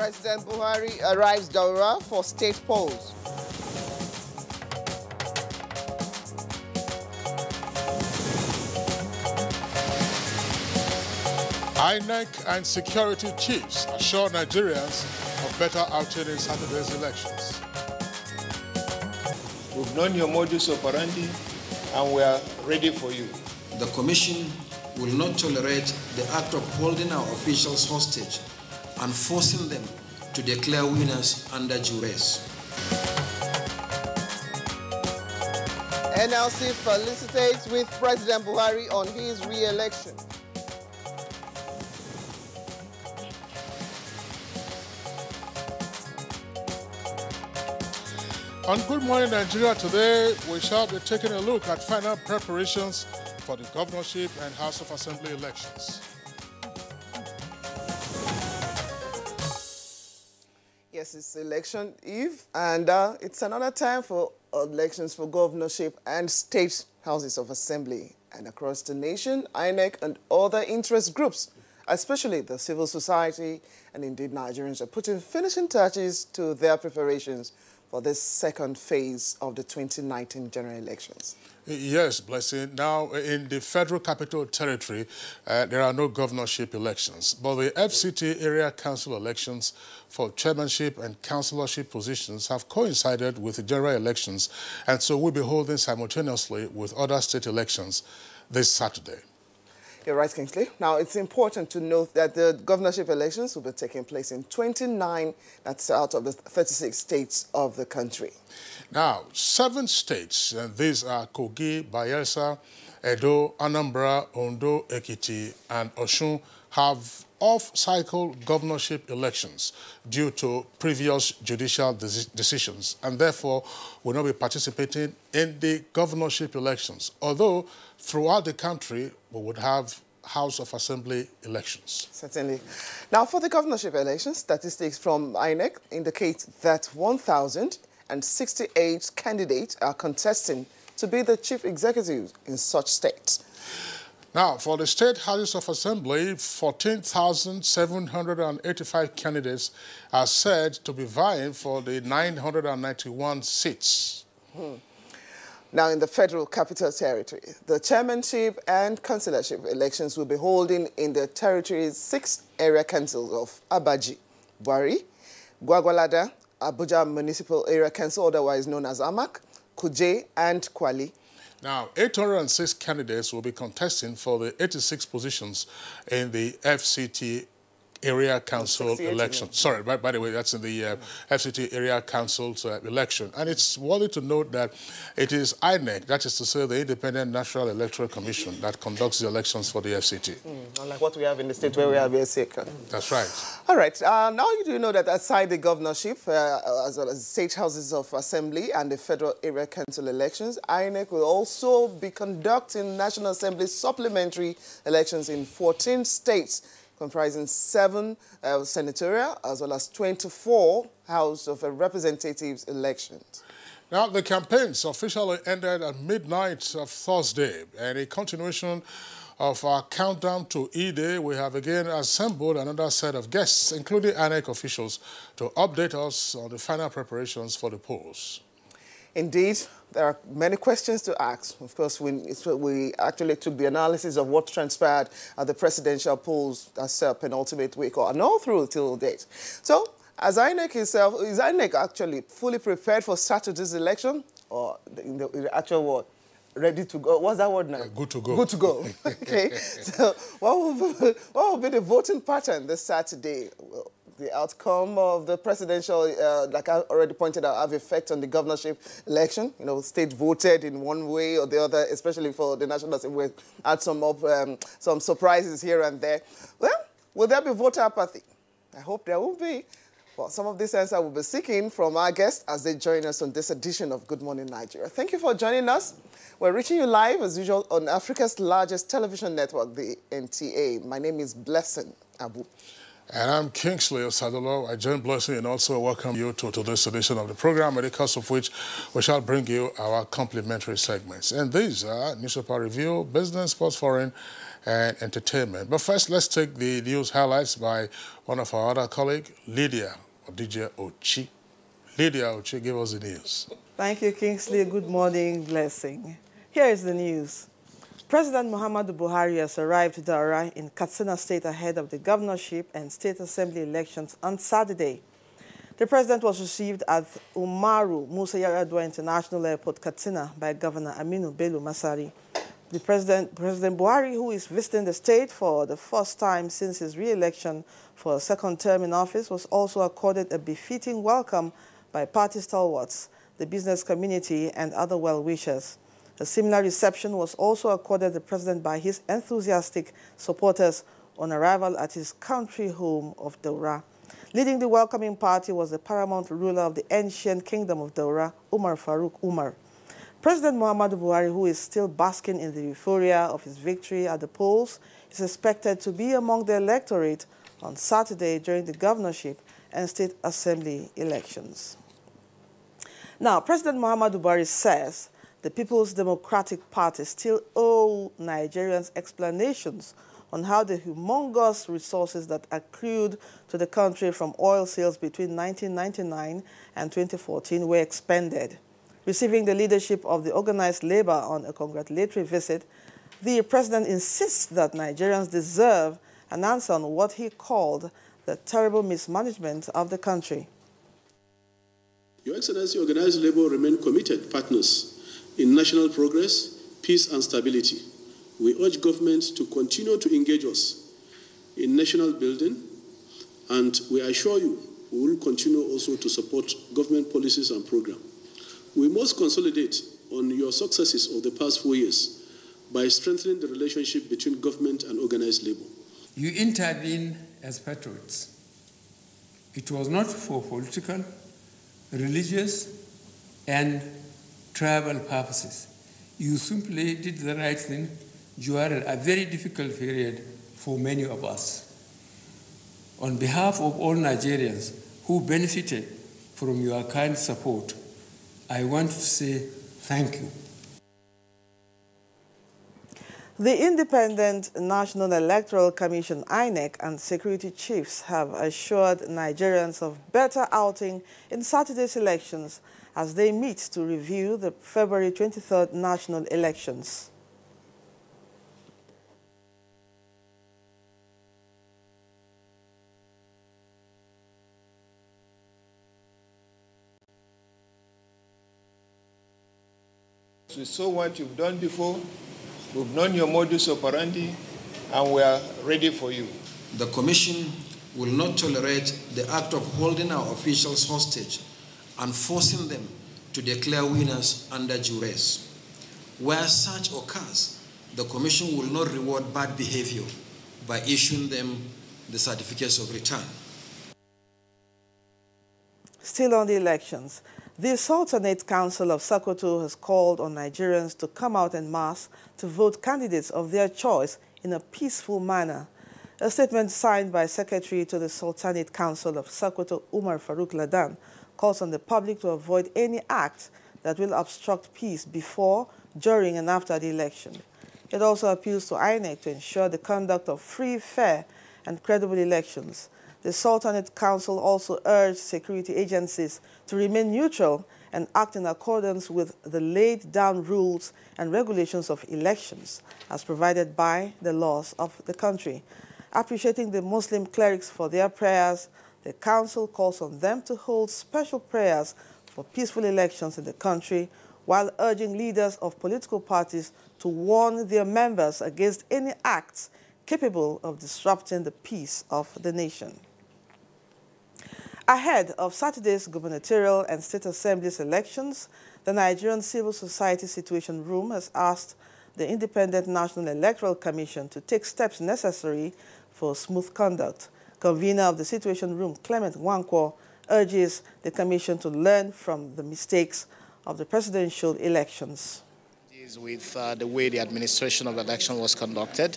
President Buhari arrives Daura for state polls. INEC and security chiefs assure Nigerians of better outing in Saturday's elections. We've known your modus operandi and we are ready for you. The Commission will not tolerate the act of holding our officials hostage and forcing them to declare winners under duress. NLC felicitates with President Buhari on his re-election. On Good Morning Nigeria today, we shall be taking a look at final preparations for the governorship and House of Assembly elections. Yes, it's election eve, and it's another time for elections for governorship and state houses of assembly. And across the nation, INEC and other interest groups, especially the civil society and indeed Nigerians, are putting finishing touches to their preparations for this second phase of the 2019 general elections. Yes, Blessing. Now, in the Federal Capital Territory, there are no governorship elections, but the FCT area council elections for chairmanship and councillorship positions have coincided with the general elections, and so will be holding simultaneously with other state elections this Saturday. You're right, Kingsley. Now, it's important to note that the governorship elections will be taking place in 29, that's out of the 36 states of the country. Now, 7 states, and these are Kogi, Bayelsa, Edo, Anambra, Ondo, Ekiti, and Osun, have off-cycle governorship elections due to previous judicial decisions, and therefore will not be participating in the governorship elections, although throughout the country we would have House of Assembly elections. Certainly. Now, for the governorship elections, statistics from INEC indicate that 1,068 candidates are contesting to be the chief executive in such states. Now, for the state houses of assembly, 14,785 candidates are said to be vying for the 991 seats. Now, in the Federal Capital Territory, the chairmanship and councillorship elections will be holding in the territory's 6 area councils of Abaji, Bwari, Gwagwalada, Abuja Municipal Area Council, otherwise known as AMAC, Kuje, and Kwali. Now, 806 candidates will be contesting for the 86 positions in the FCT Area Council election. Sorry, by the way, that's in the FCT Area Council election. And it's worthy to note that it is INEC, that is to say the Independent National Electoral Commission, that conducts the elections for the FCT. Unlike what we have in the state where we have ASEC. That's right. All right. Now you do know that aside the governorship, as well as state houses of assembly and the Federal Area Council elections, INEC will also be conducting National Assembly supplementary elections in 14 states, comprising 7 senatorial as well as 24 House of Representatives elections. Now, the campaigns officially ended at midnight of Thursday, and a continuation of our countdown to E-Day, we have again assembled another set of guests, including INEC officials, to update us on the final preparations for the polls. Indeed, there are many questions to ask. Of course, we actually took the analysis of what transpired at the presidential polls as penultimate week, and all through till date. So, as INEC itself, is INEC actually fully prepared for Saturday's election, or in the actual word, ready to go? What's that word now? Good to go. Good to go. Okay. So, what will be the voting pattern this Saturday? Well, the outcome of the presidential, like I already pointed out, have effect on the governorship election. You know, state voted in one way or the other, especially for the National Assembly. We had some surprises here and there. Well, will there be voter apathy? I hope there will be. Well, some of these answers we'll be seeking from our guests as they join us on this edition of Good Morning Nigeria. Thank you for joining us. We're reaching you live, as usual, on Africa's largest television network, the NTA. My name is Blessing Abu. And I'm Kingsley Osadolo. I join Blessing and also welcome you to this edition of the program, in the course of which we shall bring you our complimentary segments. And these are Newspaper Review, Business, Sports, Foreign, and entertainment. But first, let's take the news highlights by one of our other colleagues, Lydia Ochi. Lydia Ochi, give us the news. Thank you, Kingsley. Good morning, blessing. Here is the news. President Muhammadu Buhari has arrived to Daura in Katsina State ahead of the governorship and state assembly elections on Saturday. The president was received at Umaru Musa Yar'Adua International Airport, Katsina, by Governor Aminu Bello Masari. The President Buhari, who is visiting the state for the first time since his re-election for a second term in office, was also accorded a befitting welcome by party stalwarts, the business community, and other well-wishers. A similar reception was also accorded the president by his enthusiastic supporters on arrival at his country home of Daura. Leading the welcoming party was the paramount ruler of the ancient kingdom of Daura, Umar Farouk Umar. President Muhammadu Buhari, who is still basking in the euphoria of his victory at the polls, is expected to be among the electorate on Saturday during the governorship and state assembly elections. Now, President Muhammadu Buhari says the People's Democratic Party still owe Nigerians explanations on how the humongous resources that accrued to the country from oil sales between 1999 and 2014 were expended. Receiving the leadership of the organized labor on a congratulatory visit, the president insists that Nigerians deserve an answer on what he called the terrible mismanagement of the country. Your Excellency, organized labor remain committed partners in national progress, peace and stability. We urge government to continue to engage us in national building, and we assure you we will continue also to support government policies and programs. We must consolidate on your successes of the past 4 years by strengthening the relationship between government and organized labor. You intervened as patriots. It was not for political, religious, and tribal purposes. You simply did the right thing during a very difficult period for many of us. On behalf of all Nigerians who benefited from your kind support, I want to say thank you. The Independent National Electoral Commission, INEC, and security chiefs have assured Nigerians of better outing in Saturday's elections as they meet to review the February 23rd national elections. We saw what you've done before, we've known your modus operandi, and we are ready for you. The Commission will not tolerate the act of holding our officials hostage and forcing them to declare winners under duress. Where such occurs, the Commission will not reward bad behavior by issuing them the certificates of return. Still on the elections, the Sultanate Council of Sokoto has called on Nigerians to come out en masse to vote candidates of their choice in a peaceful manner. A statement signed by Secretary to the Sultanate Council of Sokoto, Umar Farouk Ladan, calls on the public to avoid any act that will obstruct peace before, during, and after the election. It also appeals to INEC to ensure the conduct of free, fair, and credible elections. The Sultanate Council also urged security agencies to remain neutral and act in accordance with the laid-down rules and regulations of elections as provided by the laws of the country. Appreciating the Muslim clerics for their prayers, the Council calls on them to hold special prayers for peaceful elections in the country, while urging leaders of political parties to warn their members against any acts capable of disrupting the peace of the nation. Ahead of Saturday's gubernatorial and state assemblies elections, the Nigerian Civil Society Situation Room has asked the Independent National Electoral Commission to take steps necessary for smooth conduct. Convener of the Situation Room, Clement Nwankwo, urges the Commission to learn from the mistakes of the presidential elections. With the way the administration of the election was conducted.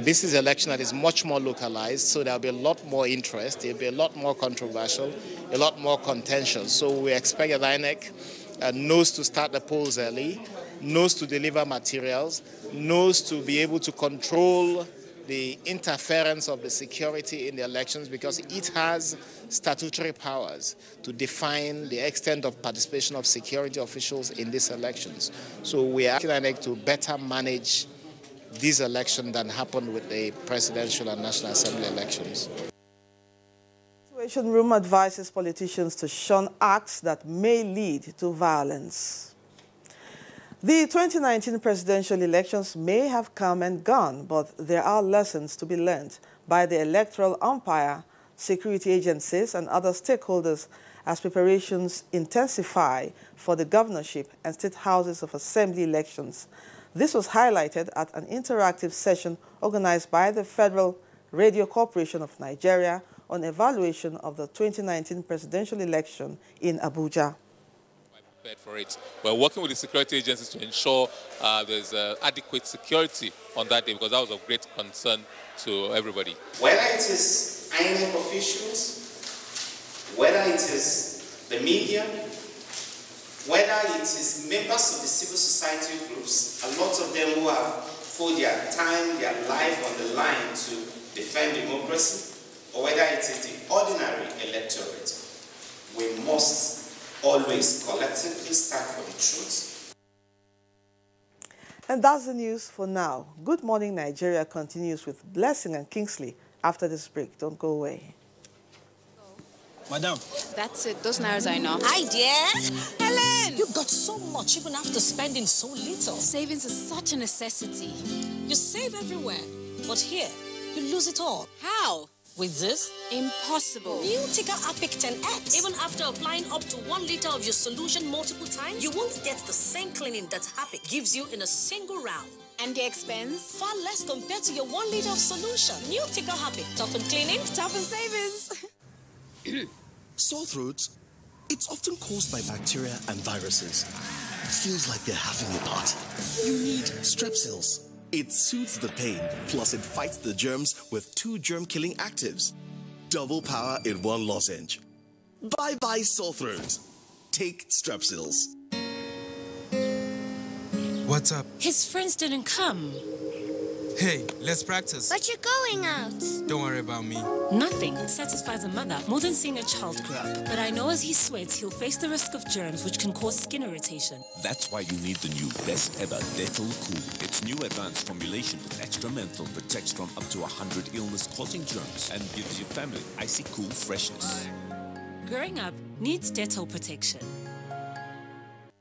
This is an election that is much more localized, so there'll be a lot more interest, there'll be a lot more controversial, a lot more contentious. So we expect that INEC knows to start the polls early, knows to deliver materials, knows to be able to control the interference of the security in the elections, because it has statutory powers to define the extent of participation of security officials in these elections. So we are asking INEC to better manage this election than happened with the presidential and National Assembly elections. Situation Room advises politicians to shun acts that may lead to violence. The 2019 presidential elections may have come and gone, but there are lessons to be learned by the electoral umpire, security agencies, and other stakeholders as preparations intensify for the governorship and state houses of assembly elections. This was highlighted at an interactive session organized by the Federal Radio Corporation of Nigeria on evaluation of the 2019 presidential election in Abuja. For it. We're working with the security agencies to ensure there's adequate security on that day, because that was of great concern to everybody. Whether it is INEC officials, whether it is the media, whether it is members of the civil society groups, a lot of them who have put their time, their life on the line to defend democracy, or whether it is the ordinary electorate, we must always collectively stand for the truth. And that's the news for now. Good Morning Nigeria continues with Blessing and Kingsley after this break. Don't go away. Madam. That's it. Those nairas are enough. Hi, dear. Helen! You got so much even after spending so little. Savings is such a necessity. You save everywhere, but here, you lose it all. How? With this? Impossible. New Tika Apic 10X. Even after applying up to 1 liter of your solution multiple times, you won't get the same cleaning that Apic gives you in a single round. And the expense? Far less compared to your 1 liter of solution. New Tika Apic. Toughen cleaning, toughen savings. Sore throat, it's often caused by bacteria and viruses. Feels like they're having it hard. You need Strepsils. It soothes the pain, plus it fights the germs with 2 germ-killing actives. Double power in 1 lozenge. Bye-bye sore throat. Take Strepsils. What's up? His friends didn't come. Hey, let's practice. But you're going out. Don't worry about me. Nothing satisfies a mother more than seeing a child grow up. But I know as he sweats, he'll face the risk of germs which can cause skin irritation. That's why you need the new best ever Dettol Cool. Its new advanced formulation with extra menthol protects from up to 100 illness-causing germs and gives your family icy cool freshness. Growing up needs Dettol protection.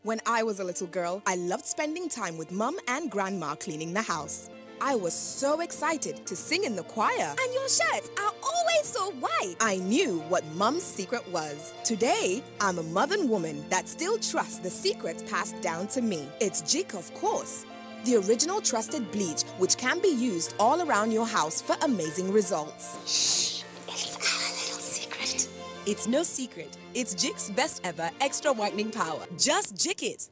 When I was a little girl, I loved spending time with Mum and Grandma cleaning the house. I was so excited to sing in the choir. And your shirts are always so white. I knew what Mum's secret was. Today, I'm a modern woman that still trusts the secrets passed down to me. It's Jik, of course. The original trusted bleach, which can be used all around your house for amazing results. Shh, it's our little secret. It's no secret. It's Jik's best ever extra whitening power. Just Jik it.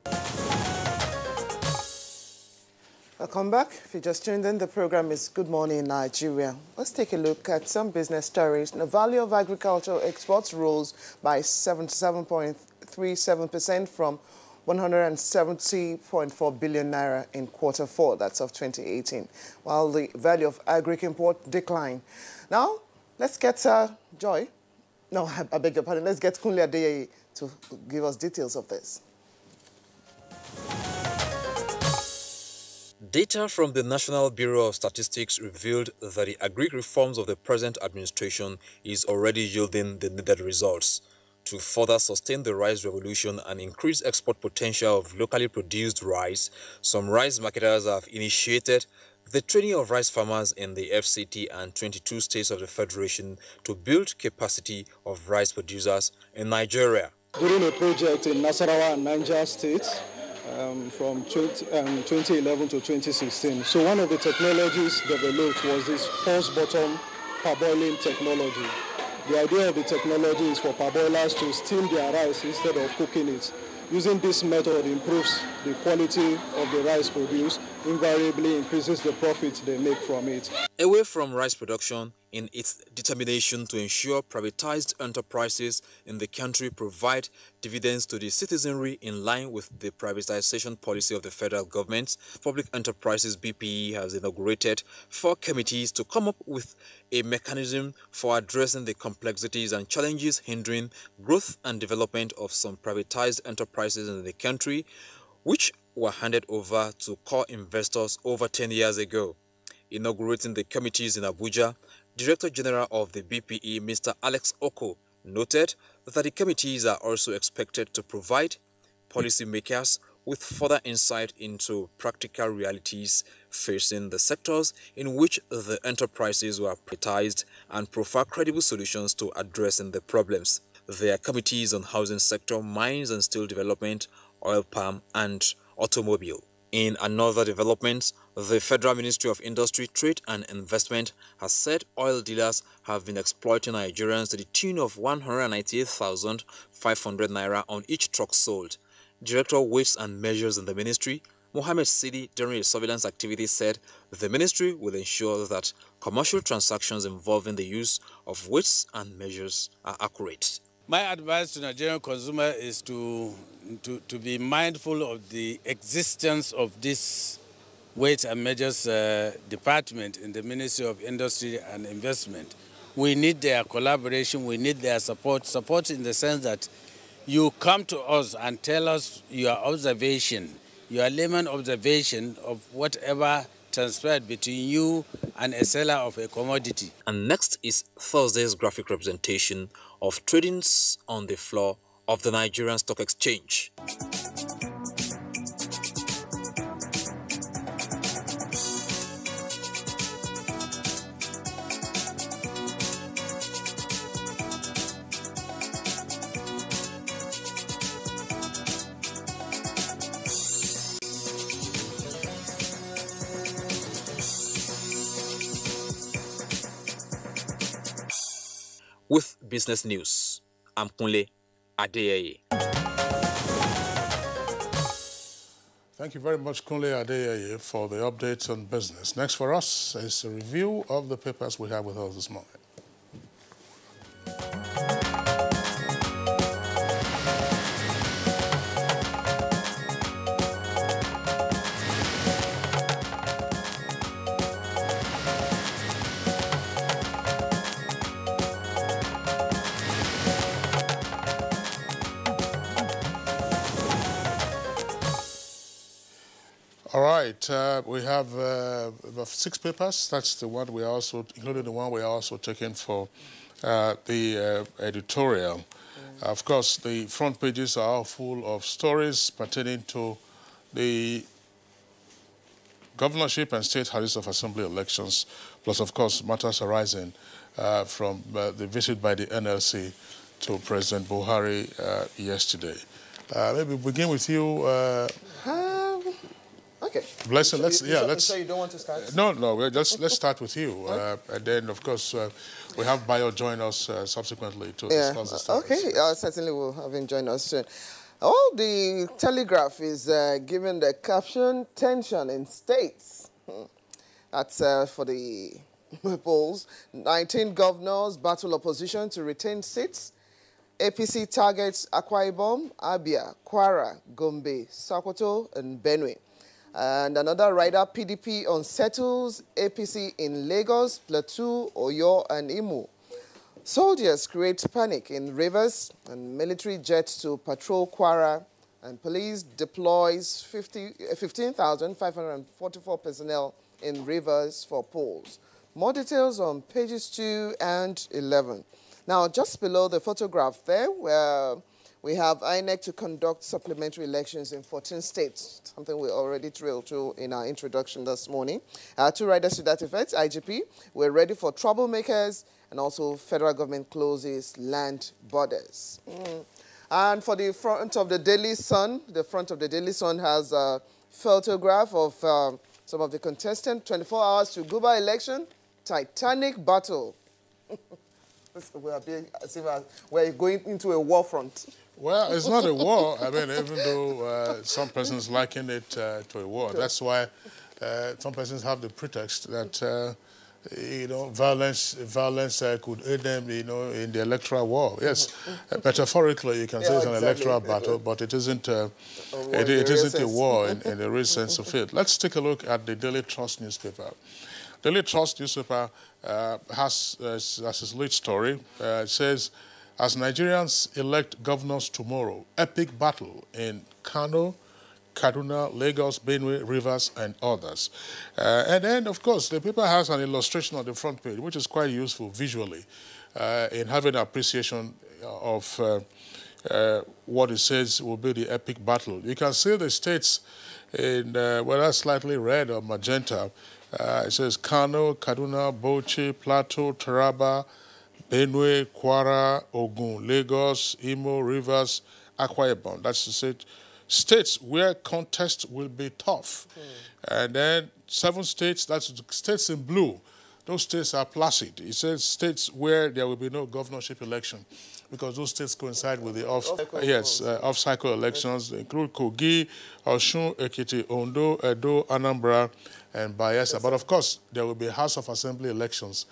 Welcome back. If you just tuned in, the program is Good Morning Nigeria. Let's take a look at some business stories. The value of agricultural exports rose by 77.37% from 170.4 billion naira in Q4, that's of 2018, while the value of agri-import declined. Now, let's get Joy. No, I beg your pardon. Let's get Kunle Adeyeye to give us details of this. Data from the National Bureau of Statistics revealed that the agri-reforms of the present administration is already yielding the needed results. To further sustain the rice revolution and increase export potential of locally produced rice, some rice marketers have initiated the training of rice farmers in the FCT and 22 states of the Federation to build capacity of rice producers in Nigeria. During a project in Nasarawa and Niger states, from 2011 to 2016. So one of the technologies developed was this pulse bottom parboiling technology. The idea of the technology is for parboilers to steam their rice instead of cooking it. Using this method improves the quality of the rice produced, invariably increases the profits they make from it. Away from rice production, in its determination to ensure privatized enterprises in the country provide dividends to the citizenry in line with the privatization policy of the federal government, Public Enterprises BPE has inaugurated 4 committees to come up with a mechanism for addressing the complexities and challenges hindering growth and development of some privatized enterprises in the country, which were handed over to core investors over 10 years ago. Inaugurating the committees in Abuja, Director General of the BPE, Mr. Alex Oko, noted that the committees are also expected to provide policymakers with further insight into practical realities facing the sectors in which the enterprises were privatized and provide credible solutions to addressing the problems. There are committees on housing sector, mines and steel development, oil palm and automobile. In another development, the Federal Ministry of Industry, Trade and Investment has said oil dealers have been exploiting Nigerians to the tune of 198,500 naira on each truck sold. Director of Weights and Measures in the ministry, Mohammed Sidi, during a surveillance activity, said the ministry will ensure that commercial transactions involving the use of weights and measures are accurate. My advice to Nigerian consumer is to be mindful of the existence of this Weights and Measures department in the Ministry of Industry and Investment. We need their collaboration, we need their support in the sense that you come to us and tell us your observation, your layman observation of whatever transpired between you and a seller of a commodity. And next is Thursday's graphic representation of tradings on the floor of the Nigerian Stock Exchange. With business news, I'm Kunle Adeyeye. Thank you very much, Kunle Adeyeye, for the updates on business. Next for us is a review of the papers we have with us this morning. All right, we have about 6 papers. That's the one we also, including the one we are also taking for the editorial. Of course, the front pages are all full of stories pertaining to the governorship and state House of Assembly elections, plus, of course, matters arising from the visit by the NLC to President Buhari yesterday. Maybe we'll begin with you. Okay. Blessing, let's. So you don't want to start? No. Let's start with you, and then of course we have Bayo join us subsequently to discuss the stories. Okay, certainly we'll have him join us soon. Oh, the Telegraph is given the caption "Tension in States." That's for the polls. 19 governors battle opposition to retain seats. APC targets Akwa Ibom, Abia, Kwara, Gombe, Sokoto, and Benue. And another rider, PDP unsettles APC in Lagos, Plateau, Oyo, and Imo. Soldiers create panic in rivers, and military jets to patrol Kwara, and police deploys 15,544 personnel in rivers for polls. More details on pages 2 and 11. Now, just below the photograph there, where we have INEC to conduct supplementary elections in 14 states, something we already drilled to in our introduction this morning. 2 riders to that effect. IGP, we're ready for troublemakers, and also federal government closes land borders. And for the front of the Daily Sun, has a photograph of some of the contestants. 24 hours to Guba election, titanic battle. We're going into a war front. Well, it's not a war. I mean, even though some persons liken it to a war. That's why some persons have the pretext that violence could aid them, in the electoral war. Yes, metaphorically, you can say it's an electoral battle, but it isn't. It isn't a war in the real sense of it. Let's take a look at the Daily Trust newspaper. Daily Trust newspaper has as its lead story. It says, as Nigerians elect governors tomorrow, epic battle in Kano, Kaduna, Lagos, Benue, Rivers, and others. And then, of course, the paper has an illustration on the front page, which is quite useful visually in having an appreciation of what it says will be the epic battle. You can see the states in whether slightly red or magenta. It says Kano, Kaduna, Bauchi, Plateau, Taraba, Benue, Kwara, Ogun, Lagos, Imo, Rivers, Akwa Ibom. That's to say, states where contest will be tough. And then 7 states, that's states in blue. Those states are placid. It says states where there will be no governorship election, because those states coincide with the off-cycle elections. They include Kogi, Osun, Ekiti, Ondo, Edo, Anambra, and Bayelsa. But of course, there will be House of Assembly elections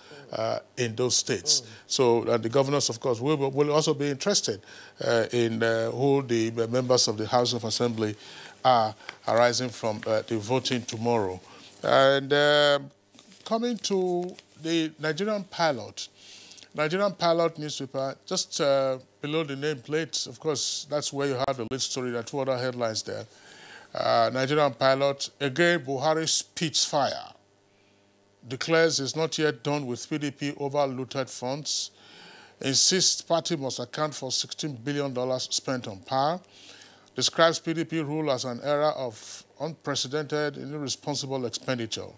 in those states. So the governors, of course, will also be interested in who the members of the House of Assembly are arising from the voting tomorrow. And coming to the Nigerian Pilot newspaper, just below the nameplate, of course, that's where you have the lead story. There are 2 other headlines there. Nigerian Pilot, again, Buhari spits fire. Declares it's not yet done with PDP over looted funds. Insists party must account for $16 billion spent on power. Describes PDP rule as an era of unprecedented and irresponsible expenditure.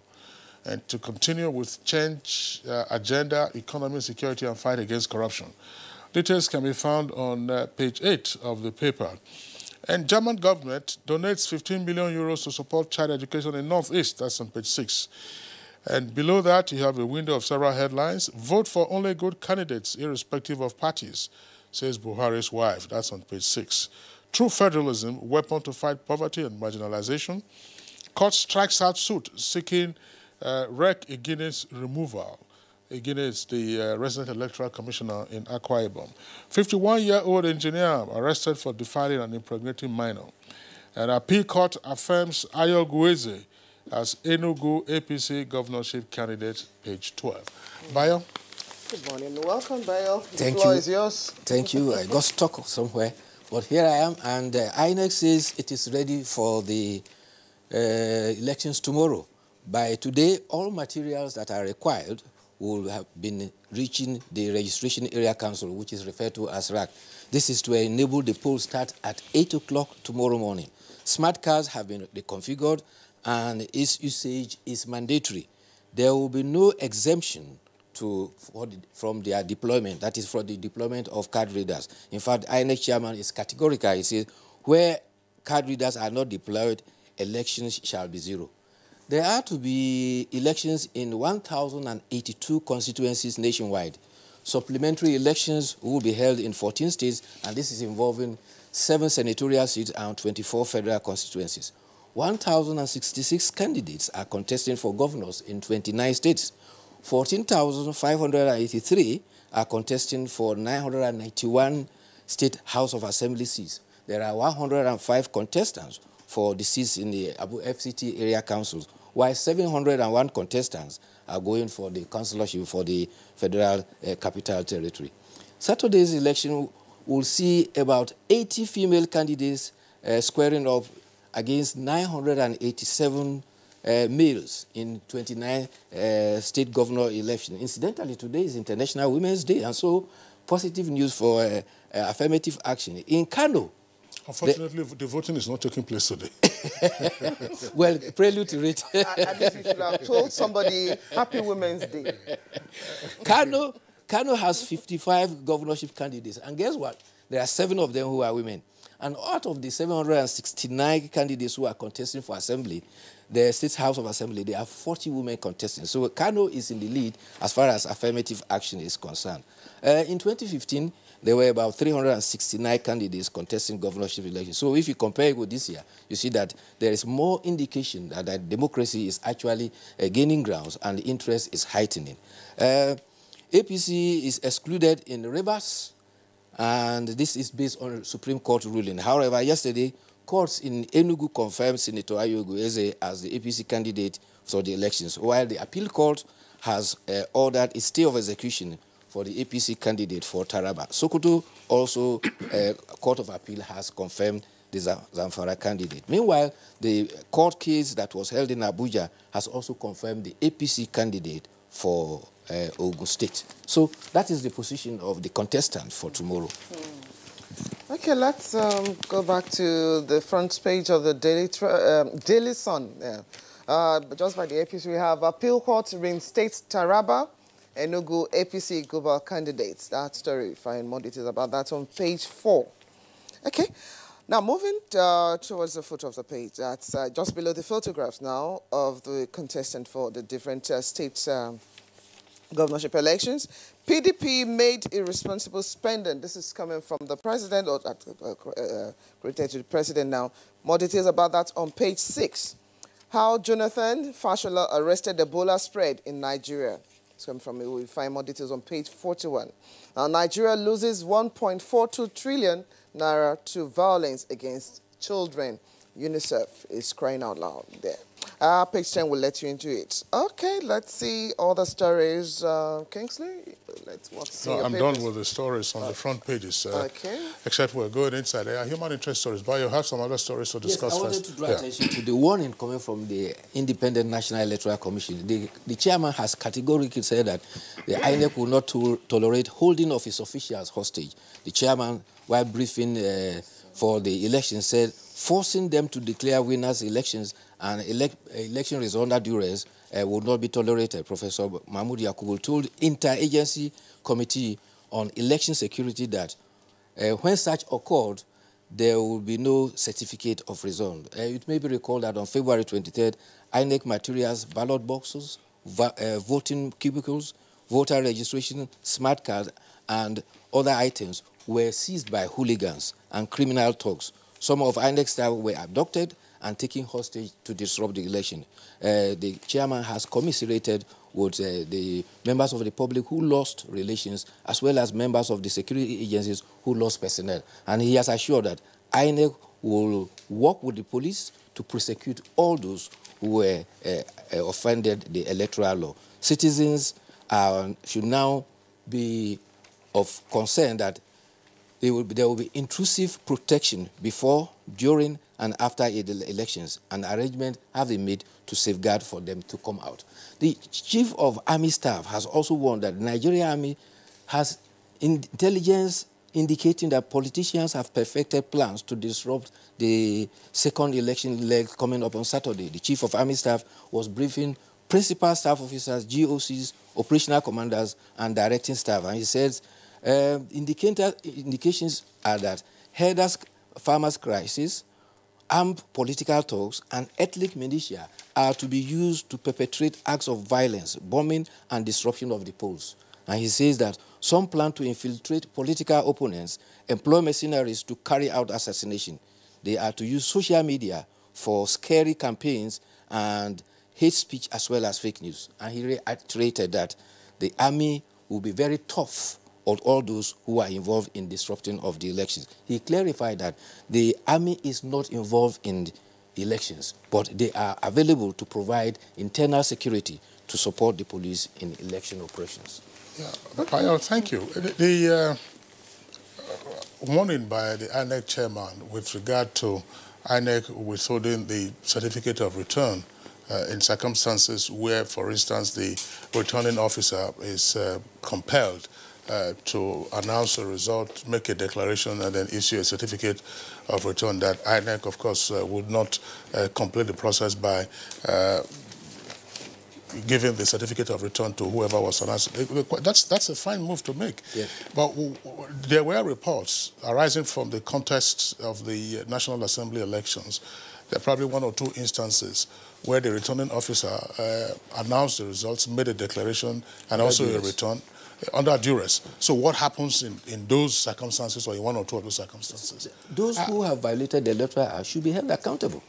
And to continue with change agenda, economy, security, and fight against corruption. Details can be found on page 8 of the paper. And German government donates 15 million euros to support child education in Northeast. That's on page 6. And below that, you have a window of several headlines. Vote for only good candidates, irrespective of parties, says Buhari's wife. That's on page 6. True federalism, weapon to fight poverty and marginalization. Court strikes out suit seeking Rec Iguine's removal. Iguine is the resident electoral commissioner in Akwa Ibom. 51-year-old engineer arrested for defiling and impregnating minor. And appeal court affirms Ayo Gueze as Enugu APC governorship candidate, page 12. Bayo? Good morning and welcome, Bayo. Thank the floor you. is yours. Thank you. I got stuck somewhere, but here I am, and INEC says it is ready for the elections tomorrow. By today, all materials that are required will have been reaching the Registration Area Council, which is referred to as RAC. This is to enable the polls start at 8 o'clock tomorrow morning. Smart cards have been reconfigured, and its usage is mandatory. There will be no exemption from their deployment, that is for the deployment of card readers. In fact, INEC chairman is categorical. He says, where card readers are not deployed, elections shall be zero. There are to be elections in 1,082 constituencies nationwide. Supplementary elections will be held in 14 states, and this is involving 7 senatorial seats and 24 federal constituencies. 1,066 candidates are contesting for governors in 29 states. 14,583 are contesting for 991 state House of Assembly seats. There are 105 contestants for the seats in the Abu FCT area councils, while 701 contestants are going for the councillorship for the Federal Capital Territory. Saturday's election will see about 80 female candidates squaring off against 987 males in 29 state governor elections. Incidentally, today is International Women's Day, and so positive news for affirmative action. In Kano, unfortunately, the voting is not taking place today. Well, prelude to it. At least you should have told somebody Happy Women's Day. Kano has 55 governorship candidates, and guess what? There are 7 of them who are women. And out of the 769 candidates who are contesting for assembly, the State House of Assembly, there are 40 women contesting. So Kano is in the lead as far as affirmative action is concerned. In 2015, there were about 369 candidates contesting governorship elections. So if you compare it with this year, you see that there is more indication that democracy is actually gaining grounds and the interest is heightening. APC is excluded in Rivers, and this is based on Supreme Court ruling. However, yesterday, courts in Enugu confirmed Senator Ayogu Eze as the APC candidate for the elections, while the appeal court has ordered a stay of execution for the APC candidate for Taraba. Sokoto also, Court of Appeal has confirmed the Zamfara candidate. Meanwhile, the court case that was held in Abuja has also confirmed the APC candidate for Ogun State. So that is the position of the contestant for tomorrow. Okay, let's go back to the front page of the Daily Sun. Yeah. Just by the APC, we have appeal court reinstates Taraba, Enugu APC global candidates. That story, find more details about that on page 4. Okay, now moving towards the foot of the page. That's just below the photographs now of the contestant for the different state governorship elections. PDP made irresponsible spending. This is coming from the president, or credited to the president now. More details about that on page 6. How Jonathan Fashola arrested Ebola spread in Nigeria. It's coming from, we'll find more details on page 41. Now, Nigeria loses 1.42 trillion naira to violence against children. UNICEF is crying out loud there. Page 10 will let you into it. Okay, let's see all the stories. Kingsley, let's see. No, I'm done with the stories on the front pages. Okay. Except we're going inside. They are human interest stories, but you have some other stories to discuss I wanted first. to draw attention to the warning coming from the Independent National Electoral Commission. The chairman has categorically said that the INEC will not tolerate holding of its officials hostage. The chairman, while briefing for the election, said forcing them to declare winners' elections and election results under duress would not be tolerated. Professor Mahmoud Yakubu told Interagency Committee on Election Security that when such occurred, there will be no certificate of result. It may be recalled that on February 23rd, INEC materials, ballot boxes, voting cubicles, voter registration, smart cards, and other items were seized by hooligans and criminal thugs. Some of INEC staff were abducted and taken hostage to disrupt the election. The chairman has commiserated with the members of the public who lost relations, as well as members of the security agencies who lost personnel. And he has assured that INEC will work with the police to prosecute all those who were offended the electoral law. Citizens should now be of concern that there will be intrusive protection before, during, and after the elections. An arrangement have been made to safeguard for them to come out. The Chief of Army Staff has also warned that the Nigerian Army has intelligence indicating that politicians have perfected plans to disrupt the second election leg coming up on Saturday. The Chief of Army Staff was briefing principal staff officers, GOCs, operational commanders, and directing staff. And he says, indications are that herders, farmers' crisis, armed political talks, and ethnic militia are to be used to perpetrate acts of violence, bombing, and disruption of the polls. And he says that some plan to infiltrate political opponents, employ mercenaries to carry out assassination. They are to use social media for scary campaigns and hate speech as well as fake news. And he reiterated that the army will be very tough on all those who are involved in disrupting of the elections. He clarified that the army is not involved in elections, but they are available to provide internal security to support the police in election operations. Yeah, thank you. The warning by the INEC chairman with regard to INEC withholding the certificate of return in circumstances where, for instance, the returning officer is compelled to announce a result, make a declaration, and then issue a certificate of return, that INEC, of course, would not complete the process by giving the certificate of return to whoever was announced. That's a fine move to make. Yes. But there were reports arising from the contests of the National Assembly elections. There are probably one or two instances where the returning officer announced the results, made a declaration, and also a return. under duress. So what happens in those circumstances or in one or two of those circumstances? Those who have violated the Electoral Act should be held accountable.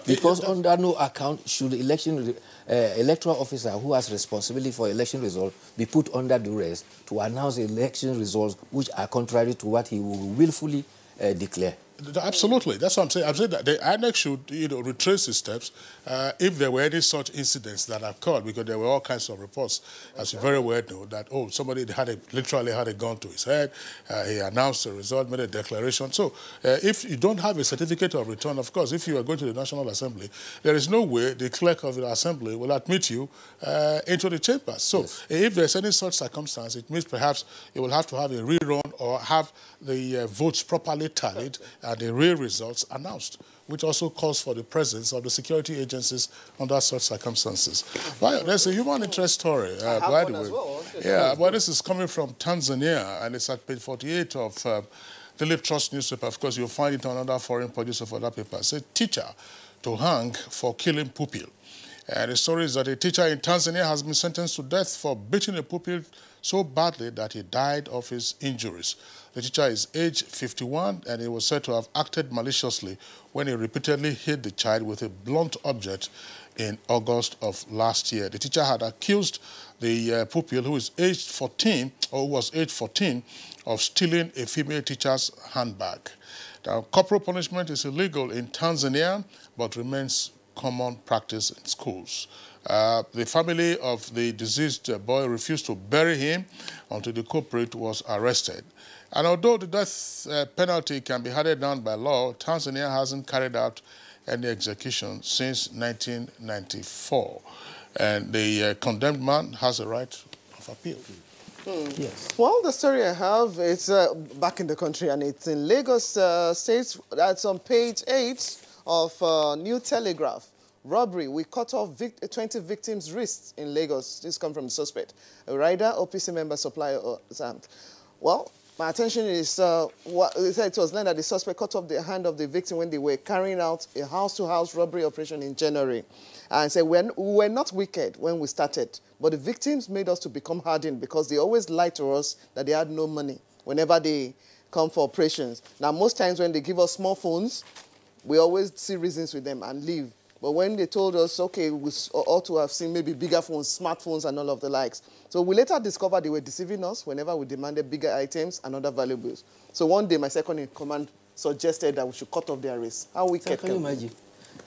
Because under no account should electoral officer who has responsibility for election results be put under duress to announce election results which are contrary to what he will willfully declare. Absolutely. That's what I'm saying. I'm saying that the INEC should, retrace the steps if there were any such incidents that occurred, because there were all kinds of reports, as you very well know, that, somebody literally had a gun to his head, he announced the result, made a declaration. So if you don't have a certificate of return, of course, if you are going to the National Assembly, there is no way the clerk of the Assembly will admit you into the chambers. So if there's any such circumstance, it means perhaps you will have to have a rerun or have the votes properly tallied and the real results announced, which also calls for the presence of the security agencies under such circumstances. Well, there's a human interest story, by the way. Well. Yeah, well, this is coming from Tanzania, and it's at page 48 of the Lip Trust newspaper. Of course, you'll find it on another foreign producer for that paper. It's a teacher to hang for killing pupil. And the story is that a teacher in Tanzania has been sentenced to death for beating a pupil so badly that he died of his injuries. The teacher is age 51, and he was said to have acted maliciously when he repeatedly hit the child with a blunt object in August of last year. The teacher had accused the pupil, who is aged 14, or who was aged 14, of stealing a female teacher's handbag. Now, corporal punishment is illegal in Tanzania, but remains common practice in schools. The family of the deceased boy refused to bury him until the culprit was arrested. And although the death penalty can be handed down by law, Tanzania hasn't carried out any execution since 1994. And the condemned man has a right of appeal. Yes. Well, the story I have, it's back in the country, and it's in Lagos State. That's on page 8 of New Telegraph. Robbery, we cut off 20 victims' wrists in Lagos. This comes from the suspect. A rider, OPC member, supplier, armed. Well, my attention is, it said it was learned that the suspect cut off the hand of the victim when they were carrying out a house-to-house robbery operation in January. And said, we were not wicked when we started, but the victims made us to become hardened because they always lied to us that they had no money whenever they come for operations. Now, most times when they give us small phones, we always see reasons with them and leave. But when they told us, okay, we ought to have seen maybe bigger phones, smartphones, and all of the likes. So we later discovered they were deceiving us whenever we demanded bigger items and other valuables. So one day, my second in command suggested that we should cut off their wrists. How wicked can you imagine?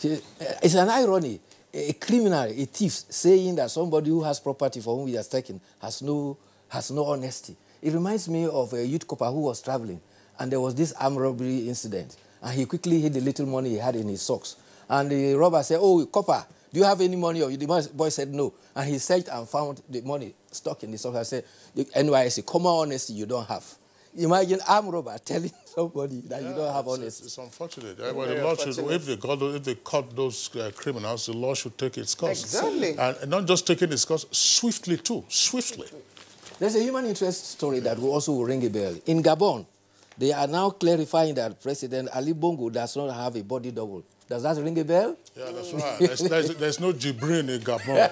It's an irony. A criminal, a thief, saying that somebody who has property for whom he has taken has no honesty. It reminds me of a youth copper who was traveling, and there was this armed robbery incident, and he quickly hid the little money he had in his socks. And the robber said, "Oh, copper, do you have any money?" The boy said no. And he searched and found the money stuck in the socks. I said, "NYSC, common honesty you don't have." Imagine armed robber telling somebody that you don't have honesty. It's unfortunate. Well, the law should, if they caught those criminals, the law should take its course. Exactly. And not just taking its course, swiftly too, swiftly. There's a human interest story that will also ring a bell. In Gabon, they are now clarifying that President Ali Bongo does not have a body double. Does that ring a bell? Yeah, that's right. There's no Jibrin in Gabon.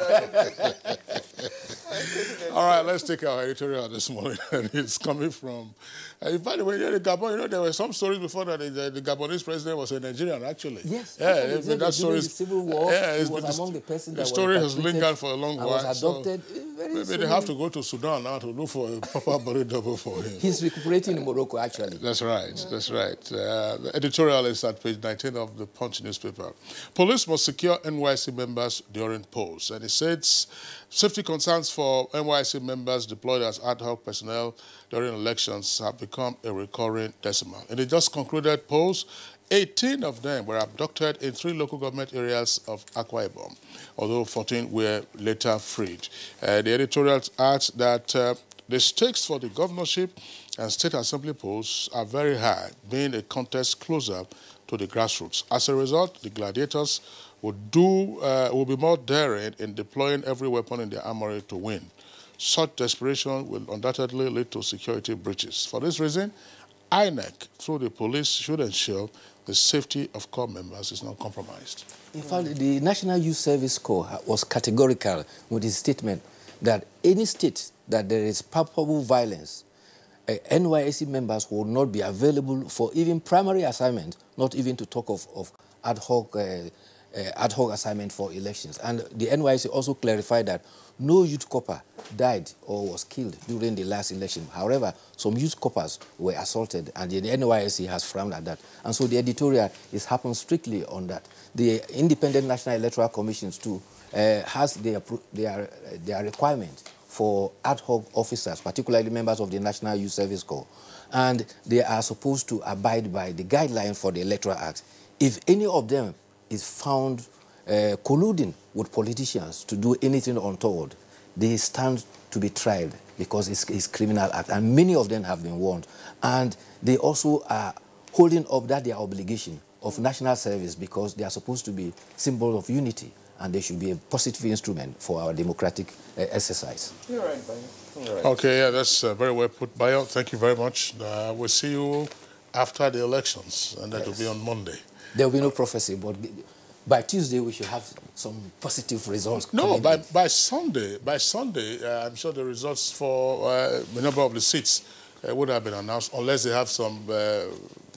All right, let's take our editorial this morning. And it's coming from... by the way, the Gabon, there were some stories before that the Gabonese president was a Nigerian, actually. Yes. Yeah, that story is... the Civil War, he was among the persons that the story has lingered for a long while. Was adopted. So maybe they have to go to Sudan now to look for a proper body double for him. He's recuperating in Morocco, actually. That's right. That's right. The editorial is at page 19 of the Punch newspaper. Police must secure NYSC members during polls. And it says safety concerns for NYSC members deployed as ad hoc personnel during elections have become a recurring decimal. In the just concluded polls, 18 of them were abducted in 3 local government areas of Akwa Ibom, although 14 were later freed. The editorial adds that the stakes for the governorship and state assembly polls are very high, being a contest closer to the grassroots. As a result, the gladiators will be more daring in deploying every weapon in their armory to win. Such desperation will undoubtedly lead to security breaches. For this reason, INEC, through the police, should ensure the safety of corps members is not compromised. In fact, the National Youth Service Corps was categorical with his statement that any state that there is palpable violence, NYSC members will not be available for even primary assignment, not even to talk of ad hoc assignment for elections. And the NYSC also clarified that no youth corper died or was killed during the last election. However, some youth corpers were assaulted, and the NYSC has frowned at that. And so the editorial is happened strictly on that. The Independent National Electoral Commissions too has their requirement for ad hoc officers, particularly members of the National Youth Service Corps, and they are supposed to abide by the guideline for the Electoral Act. If any of them is found colluding with politicians to do anything untoward, they stand to be tried because it's criminal act, and many of them have been warned. And they also are holding up that their obligation of national service because they are supposed to be symbol of unity, and they should be a positive instrument for our democratic exercise. You're right, Bayo. You're right. Okay, yeah, that's very well put, Bayo. Thank you very much. We'll see you after the elections, and that will be on Monday. There will be no prophecy, but by Tuesday we should have some positive results. No, by Sunday, I'm sure the results for the number of the seats would have been announced, unless they have some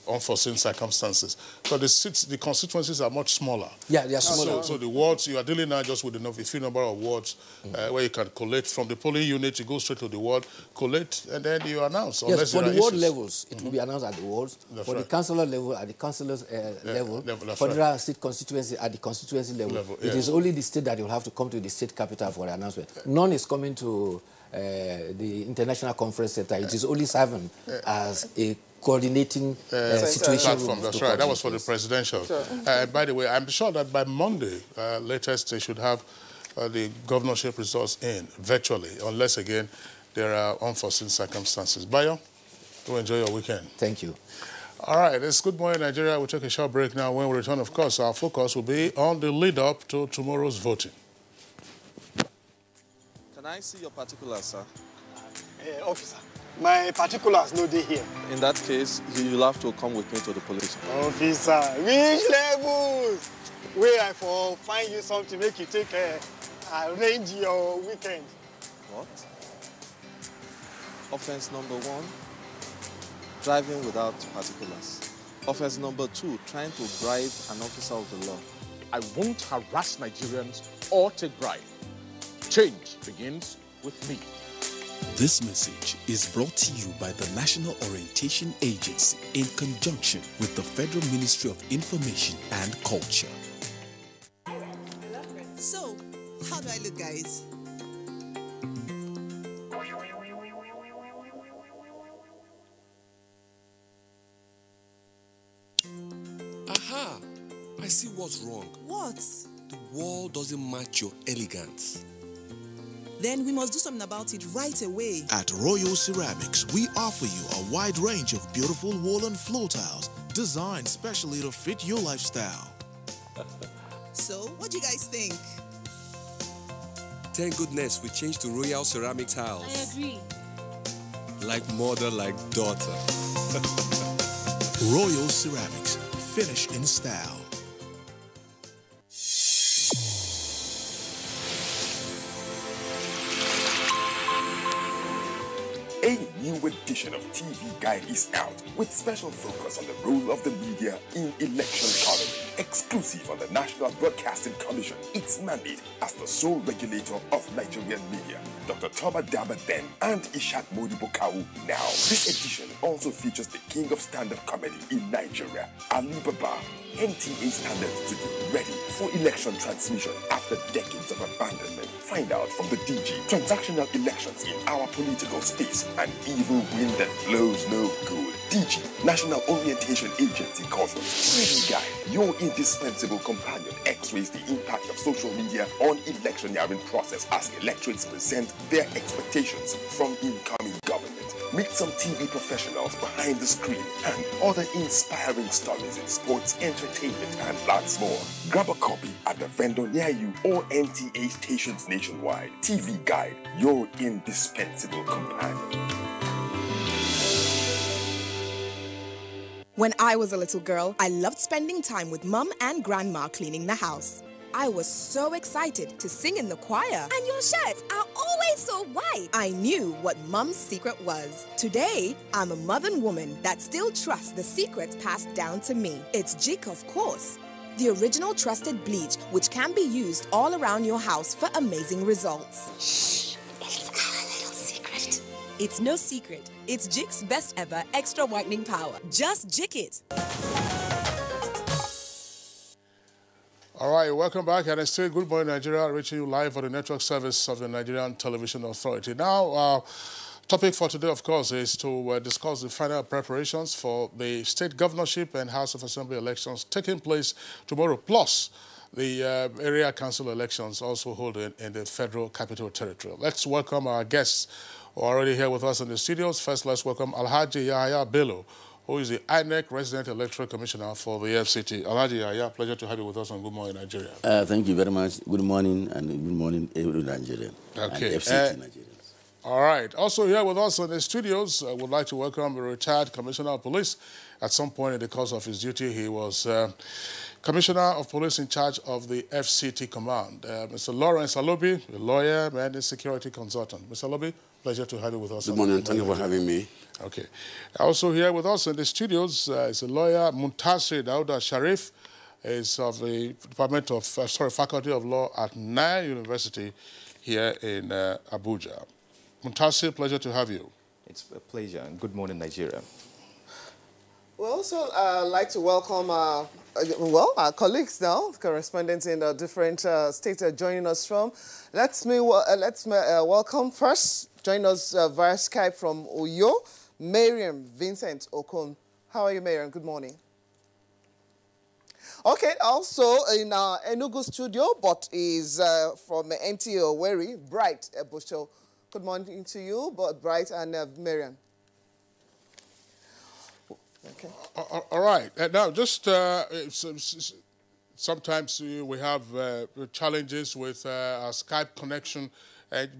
unforeseen circumstances. So the seats, the constituencies are much smaller. Yeah, they are smaller. So the wards, you are dealing now just with a few number of wards where you can collect from the polling unit, you go straight to the ward, collect, and then you announce. Yes, for the ward levels, it will be announced at the wards. For the councillor level, at the councillor's level. Federal and state constituency at the constituency level. It is only the state that will have to come to the state capital for the announcement. None is coming to the International Conference Center. It is only serving as a coordinating situation. That's right. That was for the presidential. Sure. By the way, I'm sure that by Monday, latest, they should have the governorship results in virtually, unless, again, there are unforeseen circumstances. Bayo, do enjoy your weekend. Thank you. All right, it's Good Morning Nigeria. We'll take a short break now. When we return, of course, our focus will be on the lead-up to tomorrow's voting. Can I see your particulars, sir? Officer, my particulars no dey here. In that case, you'll have to come with me to the police. Officer, which levels? Where I for find you something make you take arrange your weekend. What? Offense number 1, driving without particulars. Offense number 2, trying to bribe an officer of the law. I won't harass Nigerians or take bribe. Change begins with me. This message is brought to you by the National Orientation Agency in conjunction with the Federal Ministry of Information and Culture. So, how do I look, guys? Aha! I see what's wrong. What? The wall doesn't match your elegance. Then we must do something about it right away. At Royal Ceramics, we offer you a wide range of beautiful wall and floor tiles designed specially to fit your lifestyle. So, what do you guys think? Thank goodness we changed to Royal Ceramic tiles. I agree. Like mother, like daughter. Royal Ceramics, finish in style. A new edition of TV Guide is out with special focus on the role of the media in election coverage. Exclusive on the National Broadcasting Commission, its mandate as the sole regulator of Nigerian media. Dr. Toba Daba Ben and Ishak Modibo Kawu. Now, this edition also features the king of stand-up comedy in Nigeria, Ali Baba. NTA standards to be ready for election transmission after decades of abandonment. Find out from the DG. Transactional elections in our political space. An evil wind that blows no good. DG, National Orientation Agency cautions. TV Guide, your indispensable companion, x-rays the impact of social media on electioneering process as electorates present their expectations from incoming government. Meet some TV professionals behind the screen and other inspiring stories in sports, entertainment, and lots more. Grab a copy at the vendor near you or NTA stations nationwide. TV Guide, your indispensable companion. When I was a little girl, I loved spending time with Mum and Grandma cleaning the house. I was so excited to sing in the choir. And your shirts are always so white. I knew what Mum's secret was. Today, I'm a modern woman that still trusts the secrets passed down to me. It's Jik, of course. The original trusted bleach, which can be used all around your house for amazing results. Shh, it's our little secret. It's no secret. It's Jik's best ever extra whitening power. Just Jik it. All right, welcome back. And it's still Good Morning Nigeria, reaching you live on the network service of the Nigerian Television Authority. Now, topic for today, of course, is to discuss the final preparations for the state governorship and House of Assembly elections taking place tomorrow, plus the area council elections also holding in the Federal Capital Territory. Let's welcome our guests who are already here with us in the studios. First, let's welcome Alhaji Yahya Bello, who is the INEC Resident Electoral Commissioner for the FCT. Alhaji Yahya, pleasure to have you with us on Good Morning Nigeria. Thank you very much. Good morning, and good morning, every Nigerian. Okay. And FCT Nigerians. All right. Also here with us in the studios, I would like to welcome the retired Commissioner of Police. At some point in the course of his duty, he was Commissioner of Police in charge of the FCT Command. Mr. Lawrence Alobi, a lawyer and a security consultant. Mr. Alobi, pleasure to have you with us. Good morning. Thank you for having me. Okay. Also here with us in the studios is a lawyer, Muntasir Dauda Sharif, is of the Department of, Faculty of Law at Nile University here in Abuja. Muntasir, pleasure to have you. It's a pleasure, and good morning, Nigeria. We also like to welcome our colleagues now, correspondents in the different states are joining us from. Let's welcome first, join us via Skype from Uyo, Mariam Vincent Okon. How are you, Mariam? Good morning. Okay, also in our Enugu studio, but is from NTA Owerri, Bright Ebusho. Good morning to you, Bright and Mariam. Okay. All right. Now, just sometimes we have challenges with our Skype connection.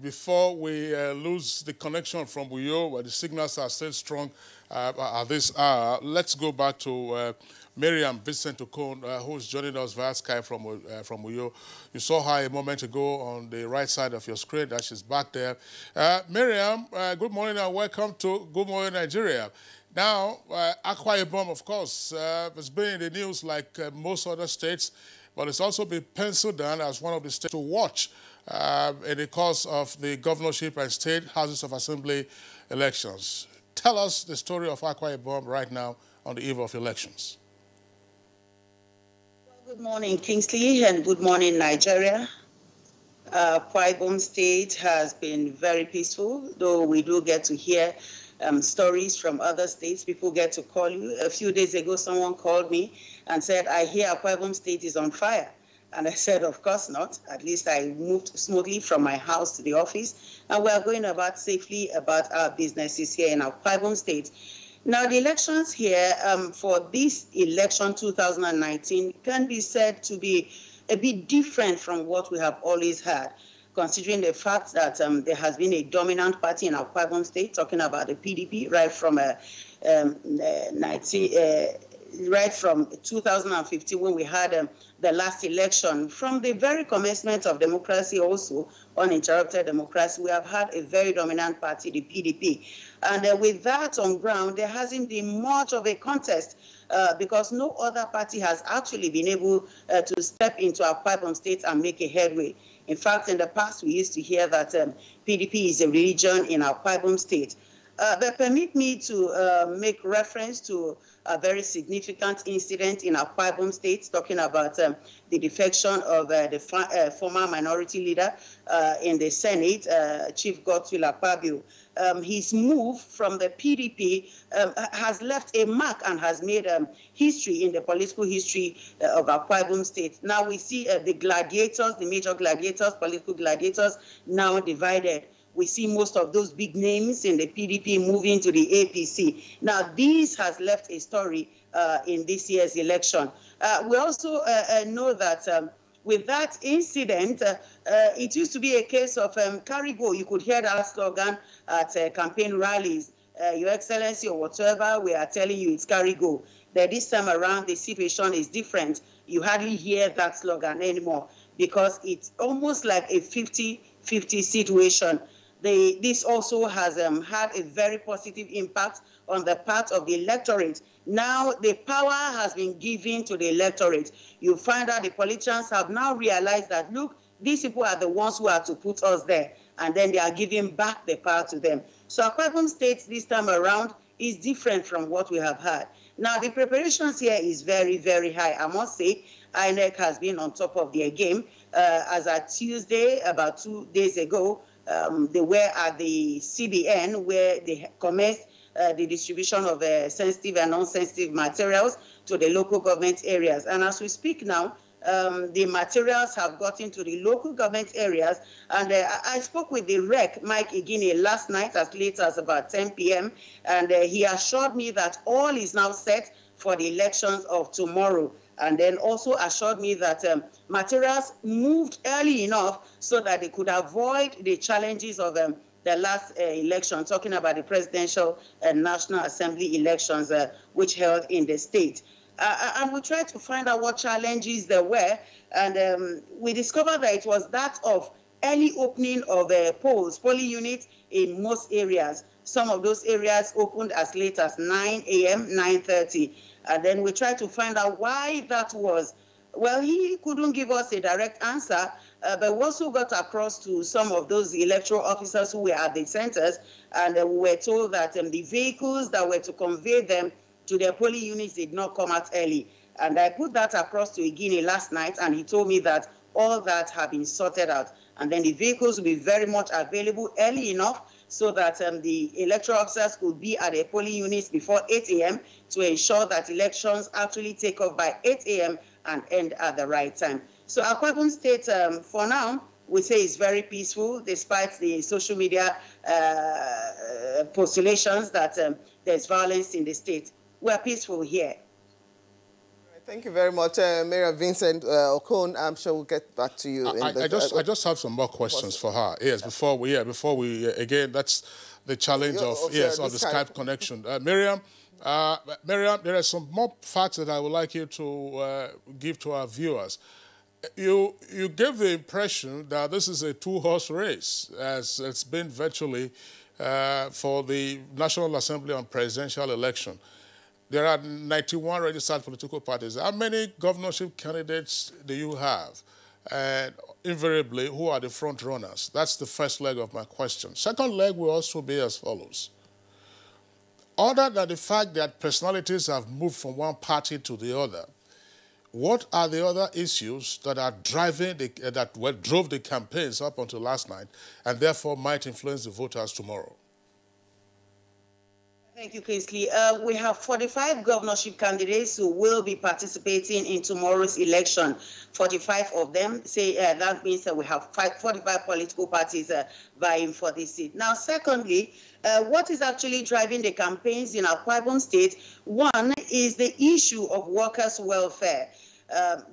Before we lose the connection from Uyo, where the signals are still strong at this hour, let's go back to Mariam Vincent Okon, who's joining us via Skype from Uyo. You saw her a moment ago on the right side of your screen. That she's back there. Mariam, good morning and welcome to Good Morning Nigeria. Now, Akwa Ibom, of course, has been in the news like most other states, but it's also been penciled down as one of the states to watch in the course of the governorship and state houses of assembly elections. Tell us the story of Akwa Ibom right now on the eve of elections. Good morning, Kingsley, and good morning, Nigeria. Akwa Ibom State has been very peaceful, though we do get to hear stories from other states. People get to call you. A few days ago, someone called me and said, I hear Akwa Ibom State is on fire. And I said, of course not. At least I moved smoothly from my house to the office. And we are going about safely about our businesses here in Akwa Ibom State. Now, the elections here for this election 2019 can be said to be a bit different from what we have always had, considering the fact that there has been a dominant party in Akwa Ibom State, talking about the PDP, right from 2015 when we had the last election. From the very commencement of democracy, also uninterrupted democracy, we have had a very dominant party, the PDP. And with that on ground, there hasn't been much of a contest because no other party has actually been able to step into Akwa Ibom State and make a headway. In fact, in the past, we used to hear that PDP is a religion in Akwa Ibom State. But permit me to make reference to a very significant incident in Akwa Ibom State, talking about the defection of the former minority leader in the Senate, Chief Godswill Akpabio. His move from the PDP has left a mark and has made history in the political history of Akwa Ibom State. Now we see the gladiators, the major gladiators, political gladiators, now divided. We see most of those big names in the PDP moving to the APC. Now, this has left a story in this year's election. We also know that with that incident, it used to be a case of carry go. You could hear that slogan at campaign rallies. Your Excellency or whatever, we are telling you it's carry go. That this time around, the situation is different. You hardly hear that slogan anymore. because it's almost like a 50-50 situation. This also has had a very positive impact on the part of the electorate. Now the power has been given to the electorate. You find that the politicians have now realized that, look, these people are the ones who have to put us there, and then they are giving back the power to them. So Akwa Ibom State this time around is different from what we have had. Now the preparations here is very, very high. I must say, INEC has been on top of their game. As at Tuesday, about 2 days ago, they were at the CBN where they commenced the distribution of sensitive and non-sensitive materials to the local government areas. And as we speak now, the materials have gotten to the local government areas. And I spoke with the REC, Mike Igine, last night as late as about 10 p.m. And he assured me that all is now set for the elections of tomorrow. And then also assured me that materials moved early enough so that they could avoid the challenges of the last election, talking about the presidential and National Assembly elections which held in the state. And we tried to find out what challenges there were, and we discovered that it was that of early opening of polling units in most areas. Some of those areas opened as late as 9 a.m., 9:30. And then we tried to find out why that was. Well, he couldn't give us a direct answer, but we also got across to some of those electoral officers who were at the centers, and we were told that the vehicles that were to convey them to their polling units did not come out early. And I put that across to Igine last night, and he told me that all that had been sorted out. And then the vehicles will be very much available early enough so that the electoral officers could be at their polling units before 8 a.m. to ensure that elections actually take off by 8 a.m. and end at the right time. So Akwa Ibom State, for now, we say is very peaceful, despite the social media postulations that there's violence in the state. We're peaceful here. Thank you very much, Mayor Vincent Okon. I'm sure we'll get back to you. I just have some more questions for her. Yes, before we again, that's the challenge of the Skype connection. Miriam, there are some more facts that I would like you to give to our viewers. You gave the impression that this is a two-horse race, as it's been virtually for the National Assembly and presidential election. There are 91 registered political parties. How many governorship candidates do you have? And invariably, who are the front runners? That's the first leg of my question. Second leg will also be as follows. Other than the fact that personalities have moved from one party to the other, what are the other issues that are driving that drove the campaigns up until last night and therefore might influence the voters tomorrow? Thank you, Kingsley. We have 45 governorship candidates who will be participating in tomorrow's election. 45 of them say that means that we have 45 political parties vying for this seat. Now, secondly, what is actually driving the campaigns in Akwa Ibom State? One is the issue of workers' welfare.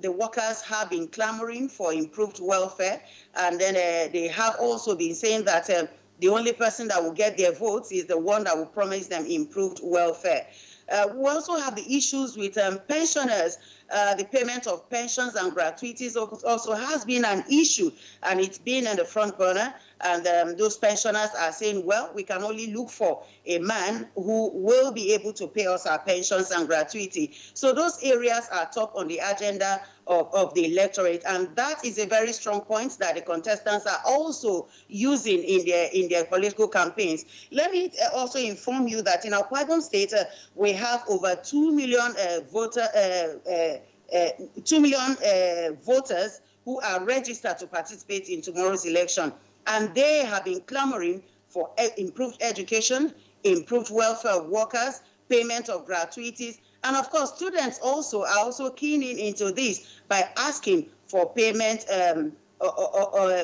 The workers have been clamoring for improved welfare, and then they have also been saying that the only person that will get their votes is the one that will promise them improved welfare. We also have the issues with pensioners. The payment of pensions and gratuities also has been an issue, and it's been in the front burner. And those pensioners are saying, well, we can only look for a man who will be able to pay us our pensions and gratuity. So those areas are top on the agenda of the electorate, and that is a very strong point that the contestants are also using in their political campaigns. Let me also inform you that in Akwa Ibom State, we have over 2 million voters who are registered to participate in tomorrow's election. And they have been clamoring for improved education, improved welfare of workers, payment of gratuities, and of course, students also are also keening into this by asking for payment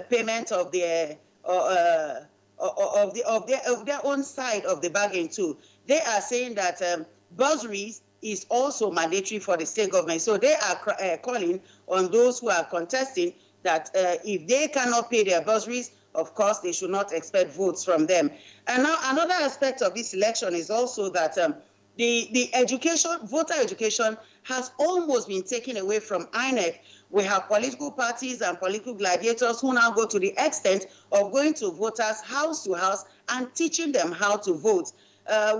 payment of their own side of the bargain too. They are saying that bursaries is also mandatory for the state government. So they are calling on those who are contesting that if they cannot pay their bursaries, of course, they should not expect votes from them. And now another aspect of this election is also that the education, voter education, has almost been taken away from INEC We have political parties and political gladiators who now go to the extent of going to voters house to house and teaching them how to vote.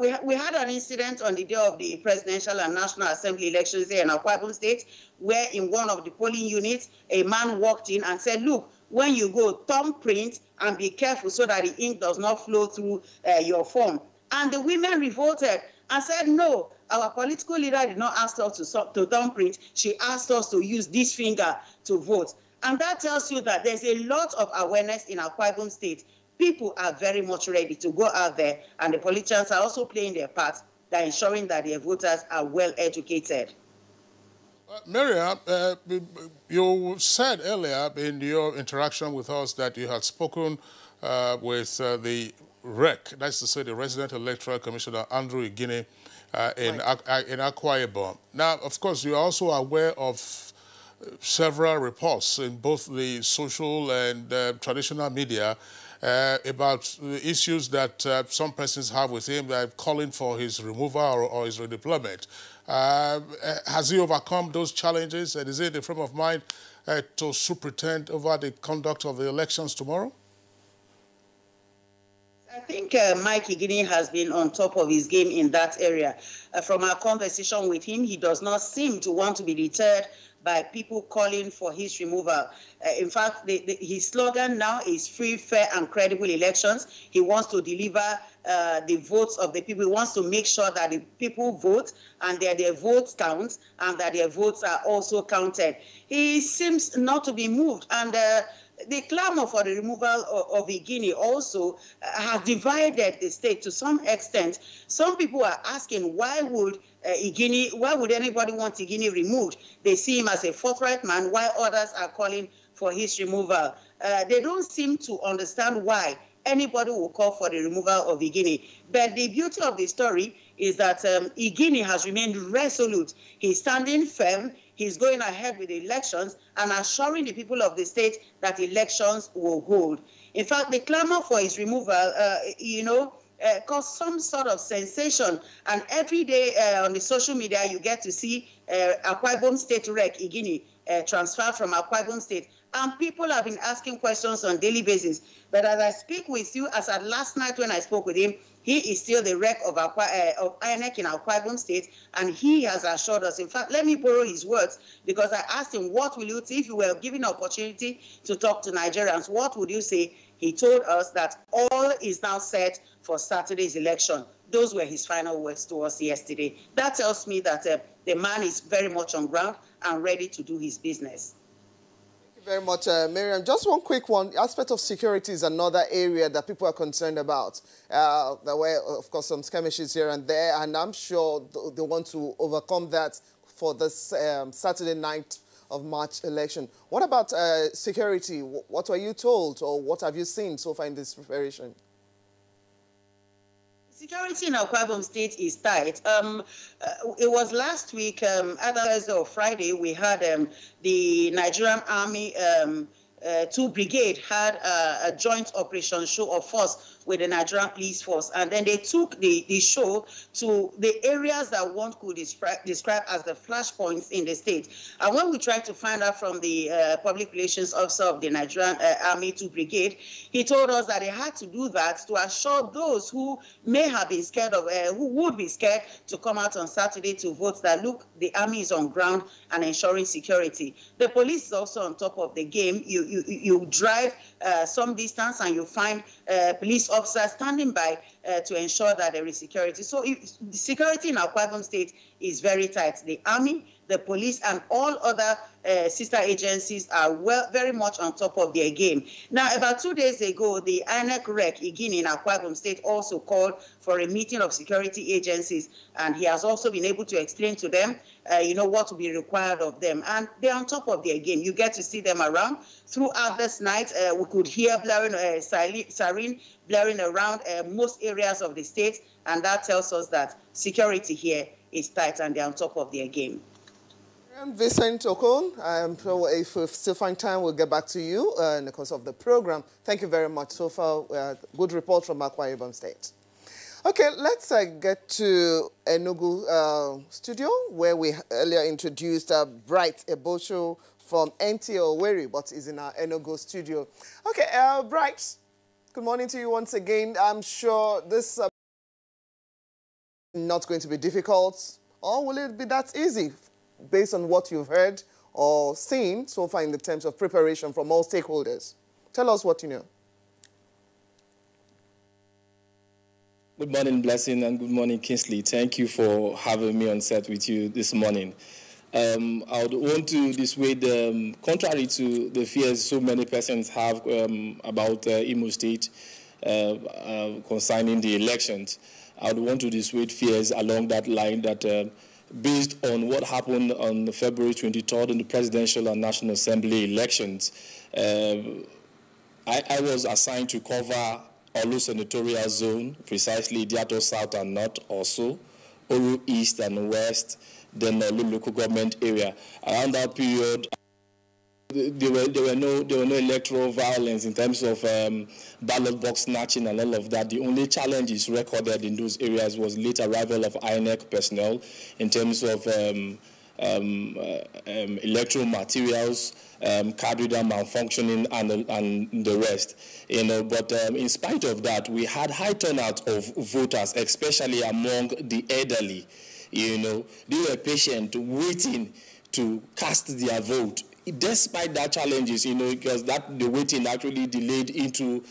We had an incident on the day of the presidential and national assembly elections here in Akwa Ibom State, where in one of the polling units, a man walked in and said, look, when you go, thumbprint and be careful so that the ink does not flow through your form. And the women revolted and said, no, our political leader did not ask us to thumbprint. She asked us to use this finger to vote. And that tells you that there's a lot of awareness in Akwa Ibom State. People are very much ready to go out there, and the politicians are also playing their part by ensuring that their voters are well educated. Miriam, you said earlier in your interaction with us that you had spoken with the REC, that's to say the Resident Electoral Commissioner Andrew Igini in Akwa Ibom. Now, of course, you are also aware of several reports in both the social and traditional media about the issues that some persons have with him that are calling for his removal or his redeployment. Has he overcome those challenges, and is he in the frame of mind to superintend over the conduct of the elections tomorrow? I think Mike Igini has been on top of his game in that area. From our conversation with him, he does not seem to want to be deterred by people calling for his removal. In fact, his slogan now is free, fair, and credible elections. He wants to deliver the votes of the people. He wants to make sure that the people vote and that their votes count and that their votes are also counted. He seems not to be moved. And the clamor for the removal of Igini also has divided the state to some extent. Some people are asking, why would anybody want Igini removed? They see him as a forthright man, while others are calling for his removal. They don't seem to understand why anybody will call for the removal of Igini. But the beauty of the story is that Igini has remained resolute. He's standing firm. He's going ahead with the elections and assuring the people of the state that elections will hold. In fact, the clamor for his removal, caused some sort of sensation. And every day on the social media, you get to see Akwa Ibom State Rec Igini transferred from Akwa Ibom State. And people have been asking questions on a daily basis. But as I speak with you, as at last night when I spoke with him, he is still the rec of INEC in Akwa Ibom State, and he has assured us. In fact, let me borrow his words, because I asked him, what will you say if you were given an opportunity to talk to Nigerians? What would you say? He told us that all is now set for Saturday's election. Those were his final words to us yesterday. That tells me that the man is very much on ground and ready to do his business. Very much, Miriam. Just one quick one. The aspect of security is another area that people are concerned about. There were, of course, some skirmishes here and there, and I'm sure they want to overcome that for this Saturday night of March election. What about security? What were you told, or what have you seen so far in this preparation? Security in Akwa Ibom State is tight. It was last week, either Thursday or Friday, we had the Nigerian Army 2 Brigade had a joint operation show of force with the Nigerian Police Force, and then they took the show to the areas that one could describe as the flashpoints in the state. And when we tried to find out from the public relations officer of the Nigerian Army 2 Brigade, he told us that they had to do that to assure those who may have been scared of, who would be scared to come out on Saturday to vote, that look, the army is on ground and ensuring security. The police is also on top of the game. You drive some distance and you find police officers standing by to ensure that there is security. So the security in Akwa Ibom State is very tight. The army, the police, and all other sister agencies are very much on top of their game. Now, about 2 days ago, the INEC Rec Igini in Akwa Ibom State also called for a meeting of security agencies, and he has also been able to explain to them, what will be required of them. And they're on top of their game. You get to see them around. Throughout this night, we could hear siren blaring around most areas of the state, and that tells us that security here is tight and they're on top of their game. I'm Vincent Okon. If we still find time, we'll get back to you in the course of the program. Thank you very much. So far, good report from Akwa Ibom State. Okay, let's get to Enugu studio, where we earlier introduced Bright Ebosho from NTL Weri, but is in our Enugu studio. Okay, Bright, good morning to you once again. I'm sure this is not going to be difficult, or will it be that easy based on what you've heard or seen so far in the terms of preparation from all stakeholders? Tell us what you know. Good morning, Blessing, and good morning, Kingsley. Thank you for having me on set with you this morning. I would want to dissuade, contrary to the fears so many persons have about Imo State concerning the elections, I would want to dissuade fears along that line that based on what happened on February 23rd in the presidential and National Assembly elections, I was assigned to cover Olu Senatorial Zone, precisely Diato South and North also, Oru East and West, then Olu local government area. Around that period, there were no electoral violence in terms of ballot box snatching and all of that. The only challenges recorded in those areas was late arrival of INEC personnel in terms of electoral materials, card reader malfunctioning, and the rest. But in spite of that, we had high turnout of voters, especially among the elderly. They were patient, waiting to cast their vote. Despite that challenges, because the waiting actually delayed into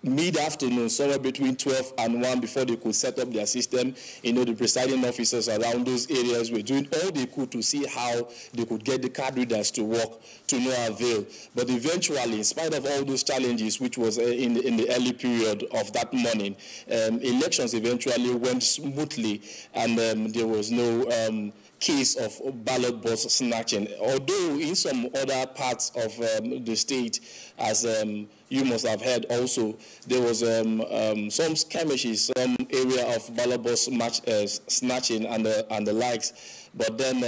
mid-afternoon, somewhere between 12 and 1 before they could set up their system. The presiding officers around those areas were doing all they could to see how they could get the card readers to work to no avail. But eventually, in spite of all those challenges, which was in the early period of that morning, elections eventually went smoothly, and there was no case of ballot box snatching. Although in some other parts of the state, as you must have heard also, there was some skirmishes, some area of ballot box snatching and the likes. But then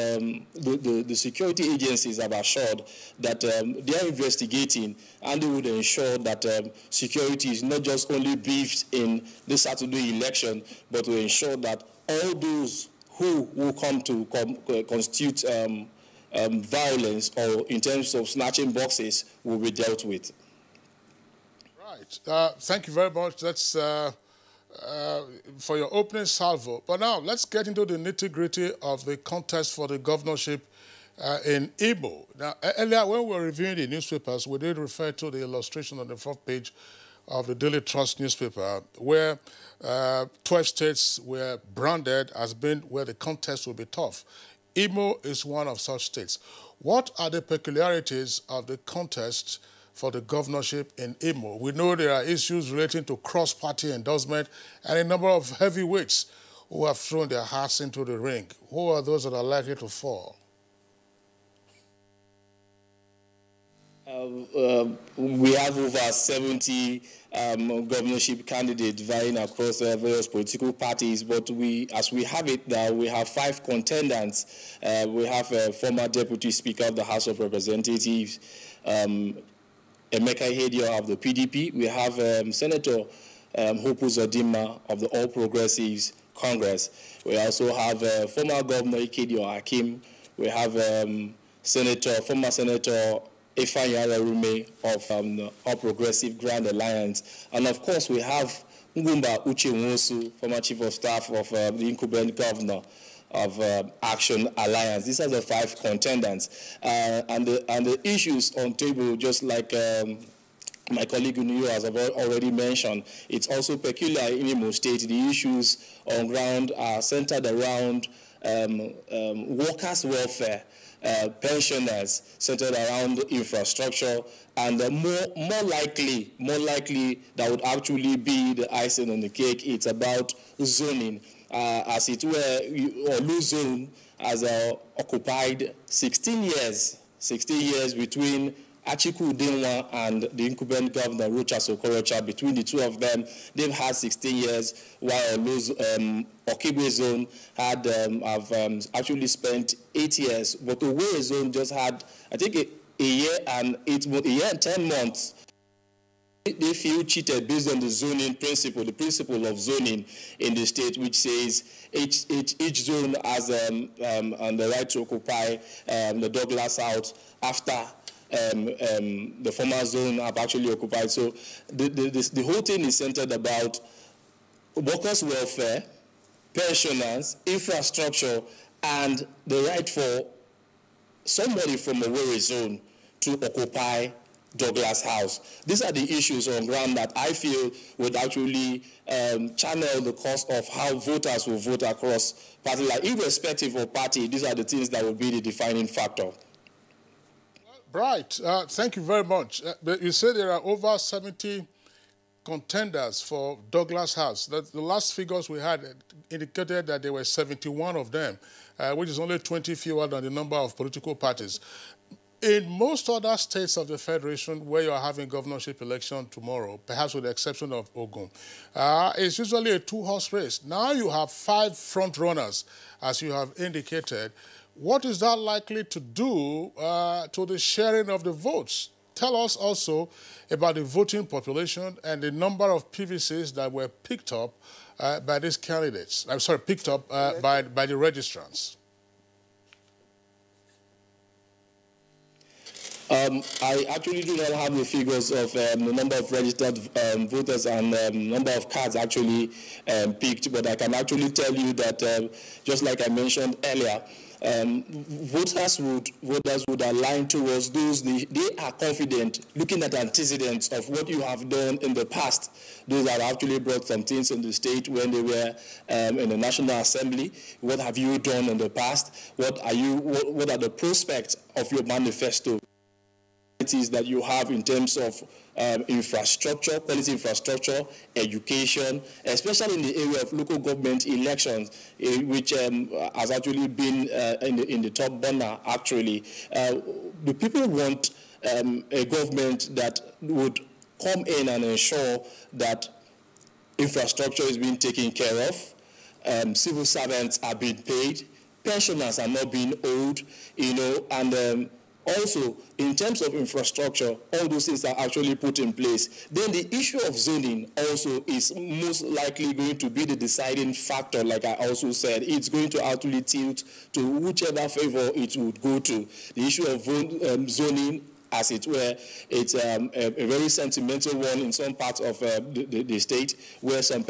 the security agencies have assured that they are investigating, and they would ensure that security is not just only beefed in the Saturday election, but to ensure that all those who will come to constitute violence or in terms of snatching boxes will be dealt with. Right. Thank you very much. That's for your opening salvo. But now let's get into the nitty-gritty of the contest for the governorship in Imo. Now, earlier when we were reviewing the newspapers, we did refer to the illustration on the front page of the Daily Trust newspaper, where 12 states were branded as being where the contest will be tough. Imo is one of such states. What are the peculiarities of the contest for the governorship in Imo? We know there are issues relating to cross-party endorsement and a number of heavyweights who have thrown their hearts into the ring. Who are those that are likely to fall? We have over 70 governorship candidates vying across various political parties, but as we have it now, we have 5 contendants. We have a former Deputy Speaker of the House of Representatives, Emeka Ihedioha of the PDP. We have Senator Hope Uzodinma of the All Progressives Congress. We also have former Governor Ikedio Hakim. We have former Senator Ifeanyi Ararume of the All Progressive Grand Alliance. And of course, we have Ngumba Uche Nwosu, former Chief of Staff of the incumbent governor of Action Alliance. These are the 5 contendants. And the issues on table, just like my colleague Unuyo has already mentioned, it's also peculiar in Imo State. The issues on ground are centered around workers' welfare, pensioners, centered around infrastructure, and more likely that would actually be the icing on the cake. It's about zoning. As it were, Olu Zone has occupied 16 years between Achiku Udenwa and the incumbent governor, Rochas Okorocha. Between the two of them, they've had 16 years, while Okigwe Zone have actually spent 8 years. But the Owerri Zone just had, I think, a year and 10 months they feel cheated based on the zoning principle, the principle of zoning in the state, which says each zone has on the right to occupy the Douglas House after the former zone have actually occupied. So the whole thing is centered about workers' welfare, pensioners, infrastructure, and the right for somebody from a Owerri zone to occupy Douglas House. These are the issues on ground that I feel would actually channel the course of how voters will vote across party line. Irrespective of party, these are the things that will be the defining factor. Right. Thank you very much. But you said there are over 70 contenders for Douglas House. The last figures we had indicated that there were 71 of them, which is only 20 fewer than the number of political parties. In most other states of the Federation where you are having governorship election tomorrow, perhaps with the exception of Ogun, it's usually a two-horse race. Now you have 5 front runners, as you have indicated. What is that likely to do to the sharing of the votes? Tell us also about the voting population and the number of PVCs that were picked up by these candidates. I'm sorry, picked up by the registrants. I actually do not have the figures of the number of registered voters and number of cards actually picked, but I can actually tell you that, just like I mentioned earlier, voters would align towards those they are confident, looking at antecedents of what you have done in the past. Those that actually brought some things in the state when they were in the National Assembly. What have you done in the past? What are the prospects of your manifesto that you have in terms of infrastructure, quality infrastructure, education, especially in the area of local government elections, which has actually been in the top burner, actually. The people want a government that would come in and ensure that infrastructure is being taken care of, civil servants are being paid, pensioners are not being owed, and also, in terms of infrastructure, all those things are actually put in place. Then the issue of zoning also is most likely going to be the deciding factor, like I also said. It's going to actually tilt to whichever favor it would go to. The issue of zoning, as it were, it's a very sentimental one in some parts of the state, where some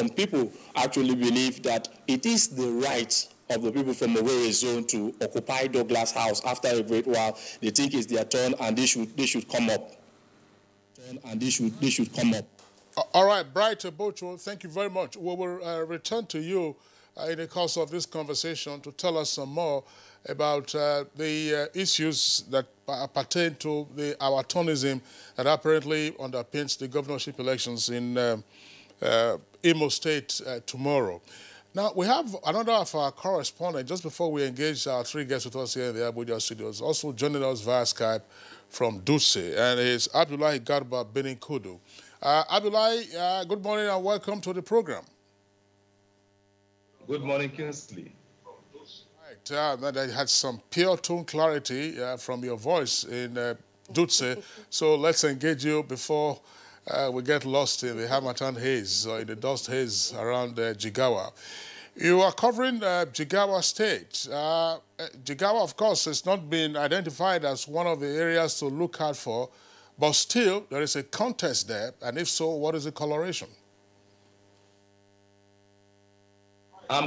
people actually believe that it is the right of the people from the Owerri zone to occupy Douglas House after a great while. They think it's their turn and they should come up. And they should come up. All right, Bright Bocho, thank you very much. We will return to you in the course of this conversation to tell us some more about the issues that pertain to our tourism that apparently underpins the governorship elections in Imo State tomorrow. Now, we have another of our correspondents, just before we engage our 3 guests with us here in the Abuja studios, also joining us via Skype from Dutse, and it's Abdullahi Garba Beninkudu. Abdullahi, good morning and welcome to the program. Good morning, Kingsley. Right, I had some pure tone clarity from your voice in Dutse, so let's engage you before we get lost in the Hamatan haze, or in the dust haze around Jigawa. You are covering Jigawa State. Jigawa, of course, has not been identified as one of the areas to look out for, but still there is a contest there, and if so, what is the coloration?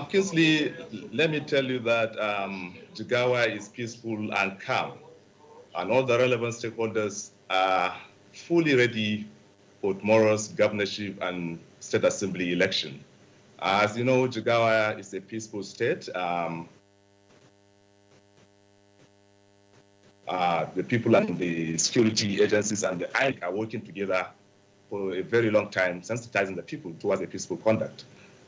Kingsley, let me tell you that Jigawa is peaceful and calm, and all the relevant stakeholders are fully ready for tomorrow's governorship and state assembly election. As you know, Jigawa is a peaceful state. The people and the security agencies and the INEC are working together for a very long time, sensitizing the people towards a peaceful conduct.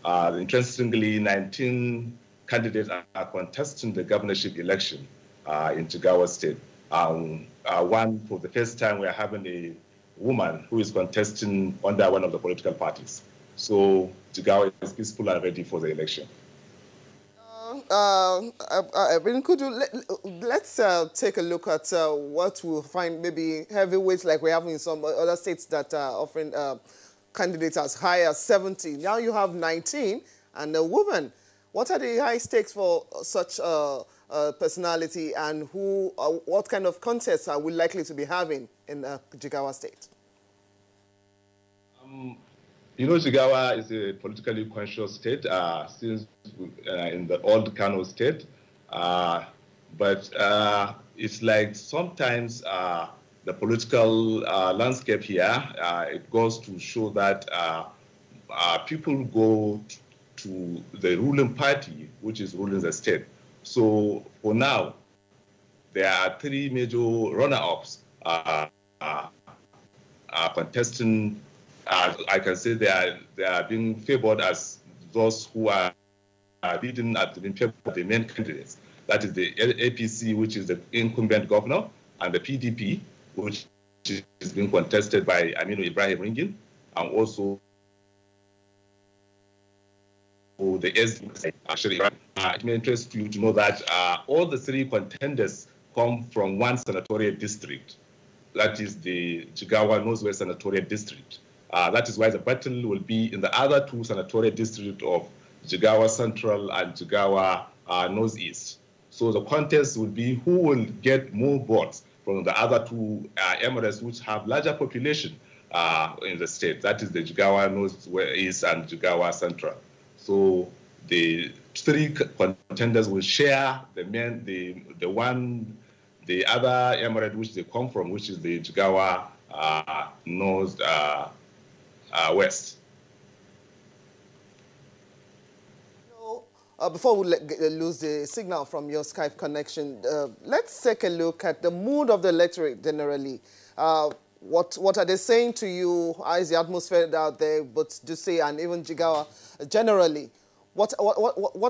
Interestingly, 19 candidates are contesting the governorship election in Jigawa State. For the first time, we are having a woman who is contesting under one of the political parties. So Jigawa is peaceful and ready for the election. could you let's take a look at what we'll find maybe heavyweights like we have in some other states that are offering candidates as high as 70. Now you have 19 and a woman. What are the high stakes for such personality, and what kind of contests are we likely to be having in Jigawa State? You know, Jigawa is a politically conscious state since in the old Kano state. But it's like sometimes the political landscape here, it goes to show that people go to the ruling party, which is ruling the state. So for now, there are 3 major runner-ups contesting. I can say they are being favored as those who are bidding at the main candidates. That is the APC, which is the incumbent governor, and the PDP, which is being contested by Aminu Ibrahim Ringin, and also the SD. Actually, it may interest you to know that all the 3 contenders come from one senatorial district. That is the Jigawa Northwest Senatorial District. That is why the battle will be in the other 2 senatorial districts of Jigawa Central and Jigawa Northeast. So the contest will be who will get more votes from the other 2 emirates which have larger population in the state. That is the Jigawa Northeast and Jigawa Central. So the 3 contenders will share the other emirate which they come from, which is the Jigawa North West. Before we lose the signal from your Skype connection, let's take a look at the mood of the electorate generally. What are they saying to you? How is the atmosphere out there, but Duse and even Jigawa generally? What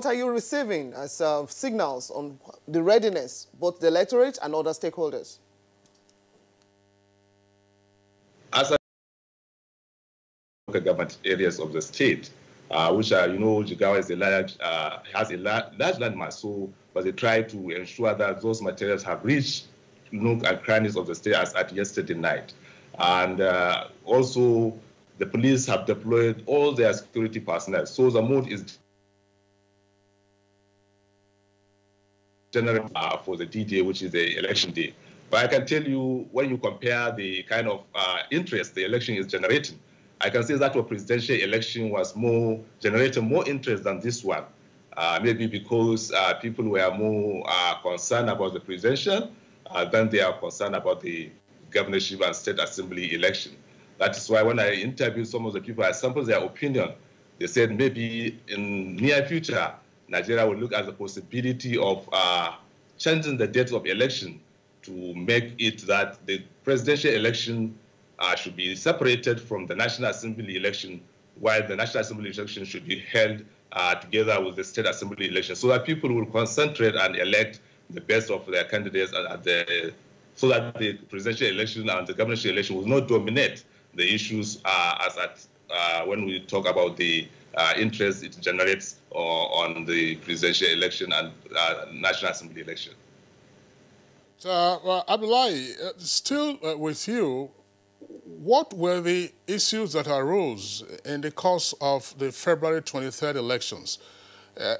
are you receiving as signals on the readiness, both the electorate and other stakeholders? As local government areas of the state, which are, you know, Jigawa is has a large landmass, so but they try to ensure that those materials have reached nook and crannies of the state as at yesterday night. And also, the police have deployed all their security personnel. So the mood is general for the D-Day, which is the election day. But I can tell you, when you compare the kind of interest the election is generating, I can say that our presidential election was generating more interest than this one. Maybe because people were more concerned about the presidential than they are concerned about the governorship and state assembly election. That is why when I interviewed some of the people, I sampled their opinion. They said maybe in near future, Nigeria will look at the possibility of changing the date of election to make it that the presidential election should be separated from the National Assembly election, while the National Assembly election should be held together with the State Assembly election, so that people will concentrate and elect the best of their candidates, so that the presidential election and the governorship election will not dominate the issues when we talk about the interest it generates on the presidential election and National Assembly election. Well, Abdullahi, still with you, what were the issues that arose in the course of the February 23rd elections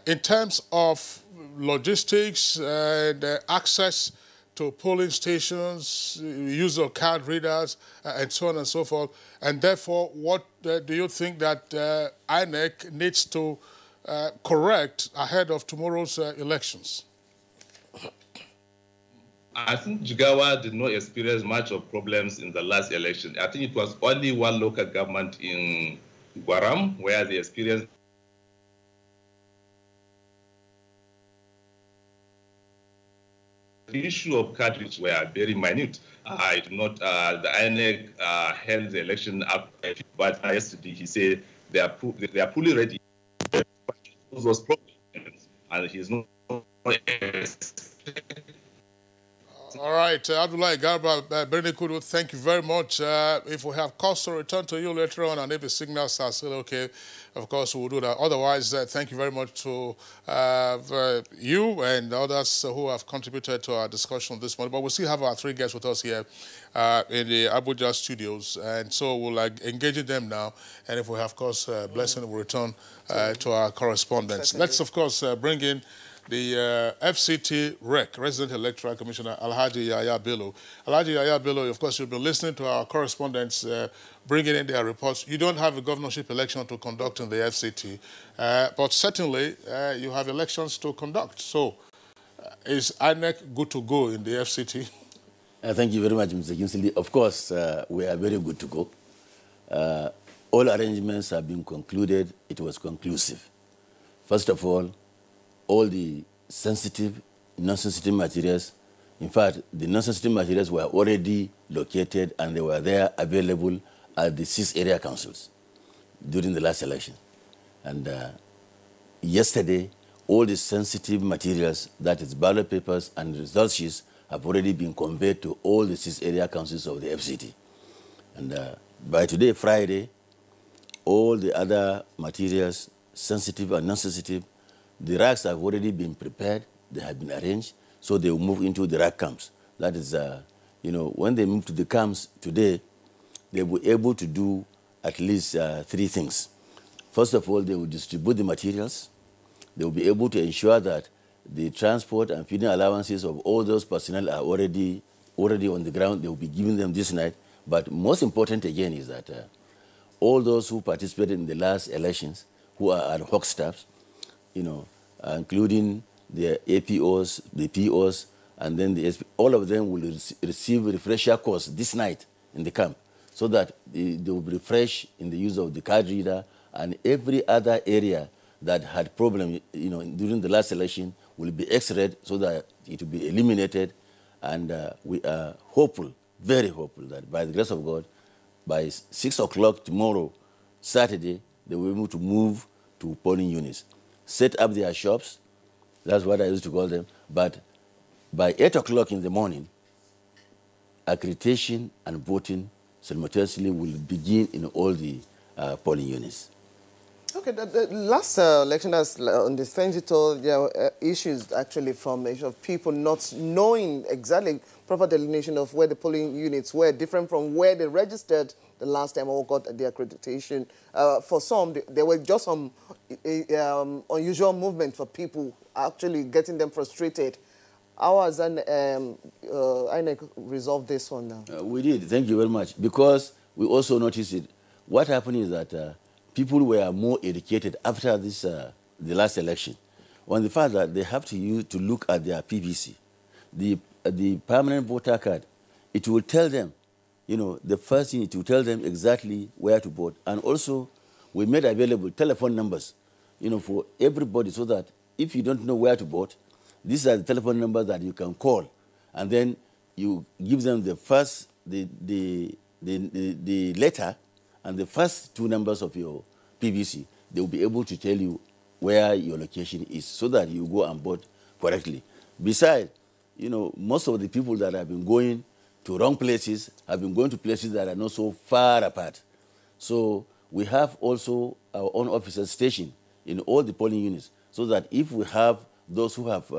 in terms of logistics and access to polling stations, use of card readers, and so on and so forth? And therefore, what do you think that INEC needs to correct ahead of tomorrow's elections? I think Jigawa did not experience much of problems in the last election. I think it was only one local government in Guaram where they experienced the issue of cartridge were very minute. The INEC held the election up, but yesterday he said they are fully ready. Those problems, and he's not All right, Abdullah Garba, Kudu, thank you very much. If we have calls to return to you later on and if the signals are still okay, of course, we'll do that. Otherwise, thank you very much to you and others who have contributed to our discussion this morning. But we still have our 3 guests with us here in the Abuja studios, and so we'll engage them now. And if we have, of course, blessing, we'll return to our correspondence. Let's, of course, bring in the FCT REC, Resident Electoral Commissioner, Alhaji Yaya Bello. Alhaji Yaya Bello, of course, you've been listening to our correspondents bringing in their reports. You don't have a governorship election to conduct in the FCT, but certainly you have elections to conduct. So is INEC good to go in the FCT? Thank you very much, Mr. Kinsley. Of course, we are very good to go. All arrangements have been concluded. It was conclusive. First of all the sensitive, non-sensitive materials, in fact, the non-sensitive materials were already located and they were there available at the 6 area councils during the last election. And yesterday, all the sensitive materials, that is ballot papers and result sheets, have already been conveyed to all the 6 area councils of the FCT. And by today, Friday, all the other materials, sensitive and non-sensitive, the racks have already been prepared, they have been arranged, so they will move into the rack camps. That is, when they move to the camps today, they will be able to do at least 3 things. First of all, they will distribute the materials. They will be able to ensure that the transport and feeding allowances of all those personnel are already on the ground. They will be giving them this night. But most important again is that all those who participated in the last elections, who are ad hoc staffs, including the APOs, the POs, and then the SP, all of them will receive a refresher course this night in the camp, so that they will be refreshed in the use of the card reader, and every other area that had problem, during the last election will be x-rayed so that it will be eliminated. And we are hopeful, very hopeful, that by the grace of God, by 6 o'clock tomorrow, Saturday, they will be able to move to polling units, set up their shops, that's what I used to call them, but by 8 o'clock in the morning, accreditation and voting simultaneously will begin in all the polling units. Okay, the last election, as on the things you told, there were issues actually from of people not knowing exactly proper delineation of where the polling units were, different from where they registered the last time or got the accreditation. For some, there were just some unusual movement for people, actually getting them frustrated. How has INEC resolved this one now? We did, thank you very much, because we also noticed it. What happened is that people were more educated after this, the last election, on the fact that they have to look at their PVC, the permanent voter card. It will tell them, the first thing, it will tell them exactly where to vote. And also, we made available telephone numbers, for everybody, so that if you don't know where to vote, these are the telephone numbers that you can call, and then you give them the first, the letter, and the first 2 numbers of your PVC. They will be able to tell you where your location is, so that you go and vote correctly. Besides, most of the people that have been going to wrong places have been going to places that are not so far apart. So we have also our own officers stationed in all the polling units, so that if we have those who have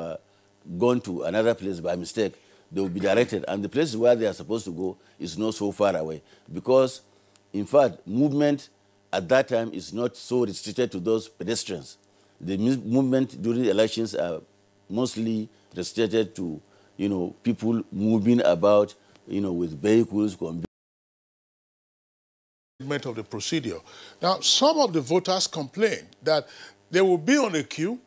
gone to another place by mistake, they will be directed. And the places where they are supposed to go is not so far away. Because, in fact, movement at that time is not so restricted to those pedestrians. The movement during the elections are mostly restricted to, people moving about, with vehicles. Of the procedure. Now, some of the voters complained that they will be on a queue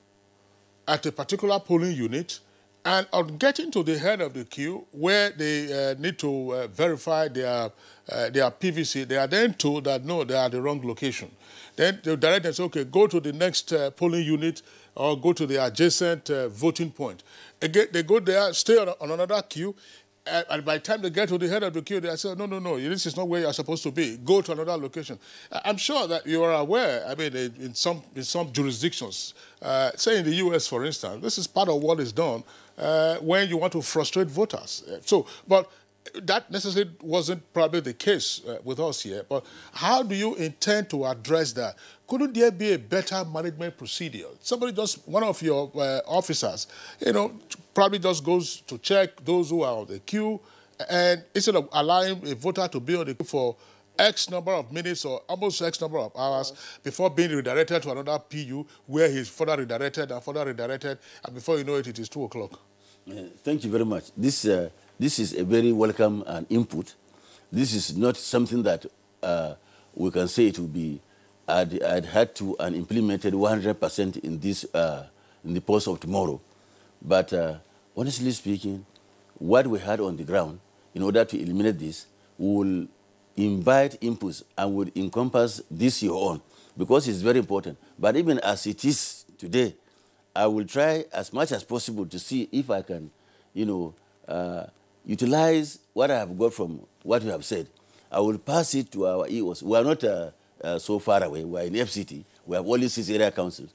at a particular polling unit, and on getting to the head of the queue where they need to verify their PVC, they are then told that no, they are the wrong location. Then they direct them, say, okay, go to the next polling unit or go to the adjacent voting point. Again, they go there, stay on another queue, and by the time they get to the head of the queue, they say, no, this is not where you're supposed to be. Go to another location. I'm sure that you are aware, in some jurisdictions, say in the U.S., for instance, this is part of what is done when you want to frustrate voters. But that necessarily wasn't probably the case with us here. But how do you intend to address that? Couldn't there be a better management procedure? Somebody one of your officers, probably just goes to check those who are on the queue, and instead of allowing a voter to be on the queue for X number of minutes or almost X number of hours before being redirected to another PU where he's further redirected, and before you know it, it is 2 o'clock. Thank you very much. This is a very welcome input. This is not something that we can say it will be had to and implemented 100% in this in the post of tomorrow. But honestly speaking, what we had on the ground, in order to eliminate this, we will invite inputs and would encompass this your own, because it's very important. But even as it is today, I will try as much as possible to see if I can, utilize what I have got from what you have said. I will pass it to our EOs. We are not so far away. We are in FCT. We have only 6 area councils.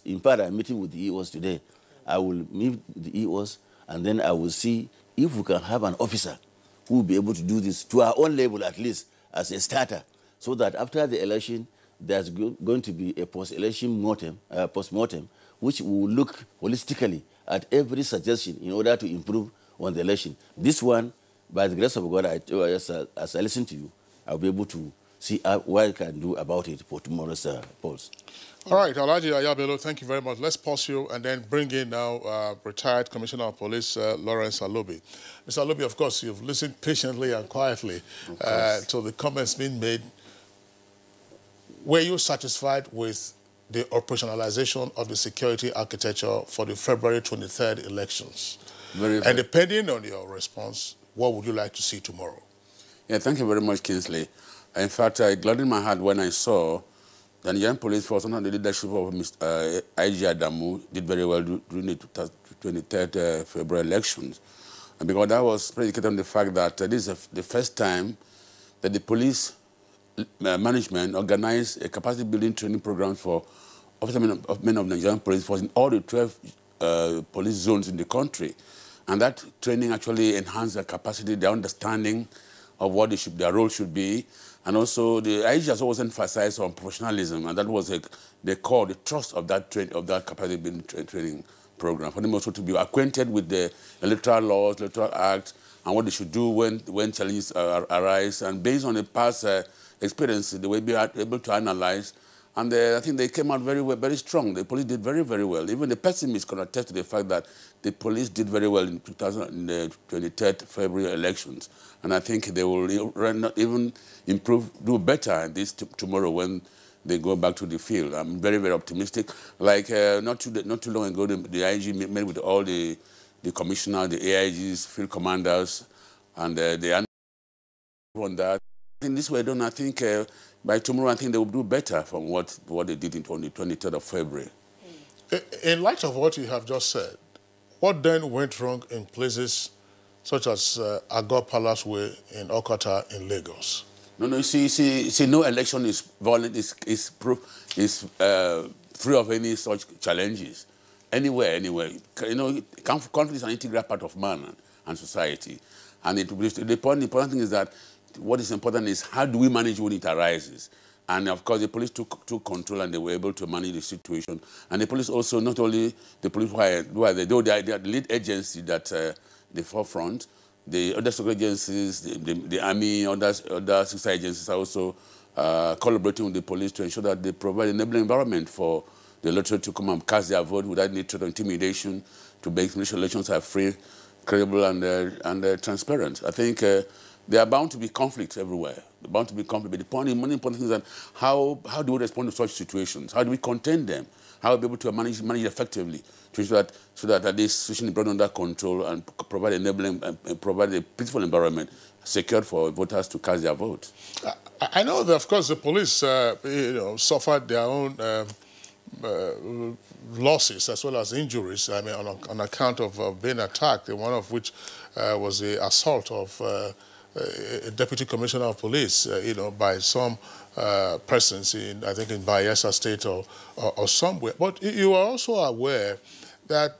In fact, I'm meeting with the EOs today. I will meet the EOs, and then I will see if we can have an officer who will be able to do this to our own level, at least as a starter, so that after the election, there's going to be a post-election post-mortem, which will look holistically at every suggestion in order to improve on the election. This one, by the grace of God, as I listen to you, I'll be able to see what I can do about it for tomorrow's polls. All right, Alhaji Ayabelo, thank you very much. Let's pause you and then bring in now retired Commissioner of Police, Lawrence Alobi. Mr. Alobi, of course, you've listened patiently and quietly to the comments being made. Were you satisfied with the operationalization of the security architecture for the February 23rd elections? Very. And depending on your response, what would you like to see tomorrow? Yeah, thank you very much, Kingsley. In fact, I gladdened my heart when I saw the Nigerian police force under the leadership of Mr. IG Adamu did very well during the 23rd February elections. And because that was predicated on the fact that this is the first time that the police management organized a capacity building training program for officermen of Nigerian police force in all the 12 police zones in the country. And that training actually enhanced their capacity, their understanding of what their role should be. And also, the IG has always emphasized on professionalism, and that was the core, the trust of that capacity building training program. For them also to be acquainted with the electoral laws, electoral acts, and what they should do when challenges arise. And based on the past experience, they will be able to analyze. And I think they came out very well, very strong. The police did very, very well. Even the pessimists can attest to the fact that the police did very well in the 23rd February elections. And I think they will even improve, do better in this tomorrow when they go back to the field. I'm very, very optimistic. Like not too long ago, the IG met with all the commissioners, the AIGs, field commanders, and they on that. In this way done, I think by tomorrow, I think they will do better from what they did on the 23rd of February. In light of what you have just said, what then went wrong in places such as Agor Palace Way in Okata in Lagos? No, see, no election is violent, is free of any such challenges. Anywhere. Conflict is an integral part of man and society. And the important thing is that what is important is how do we manage when it arises. And of course, the police took control and they were able to manage the situation. And the police also, not only the police they are the lead agency that the forefront, the other security agencies, the army, other sister agencies are also collaborating with the police to ensure that they provide an enabling environment for the electorate to come and cast their vote without any threat or intimidation, to make sure elections are free, credible, and transparent. I think there are bound to be conflicts everywhere. There are bound to be conflicts. But the most important thing is that how do we respond to such situations? How do we contain them? How are we able to manage effectively to ensure that this situation is brought under control and provide enabling and provide a peaceful environment secured for voters to cast their vote? I know that, of course, the police suffered their own losses as well as injuries. I mean, on account of being attacked, one of which was the assault of a deputy commissioner of police, by some persons I think in Bayelsa State or somewhere. But you are also aware that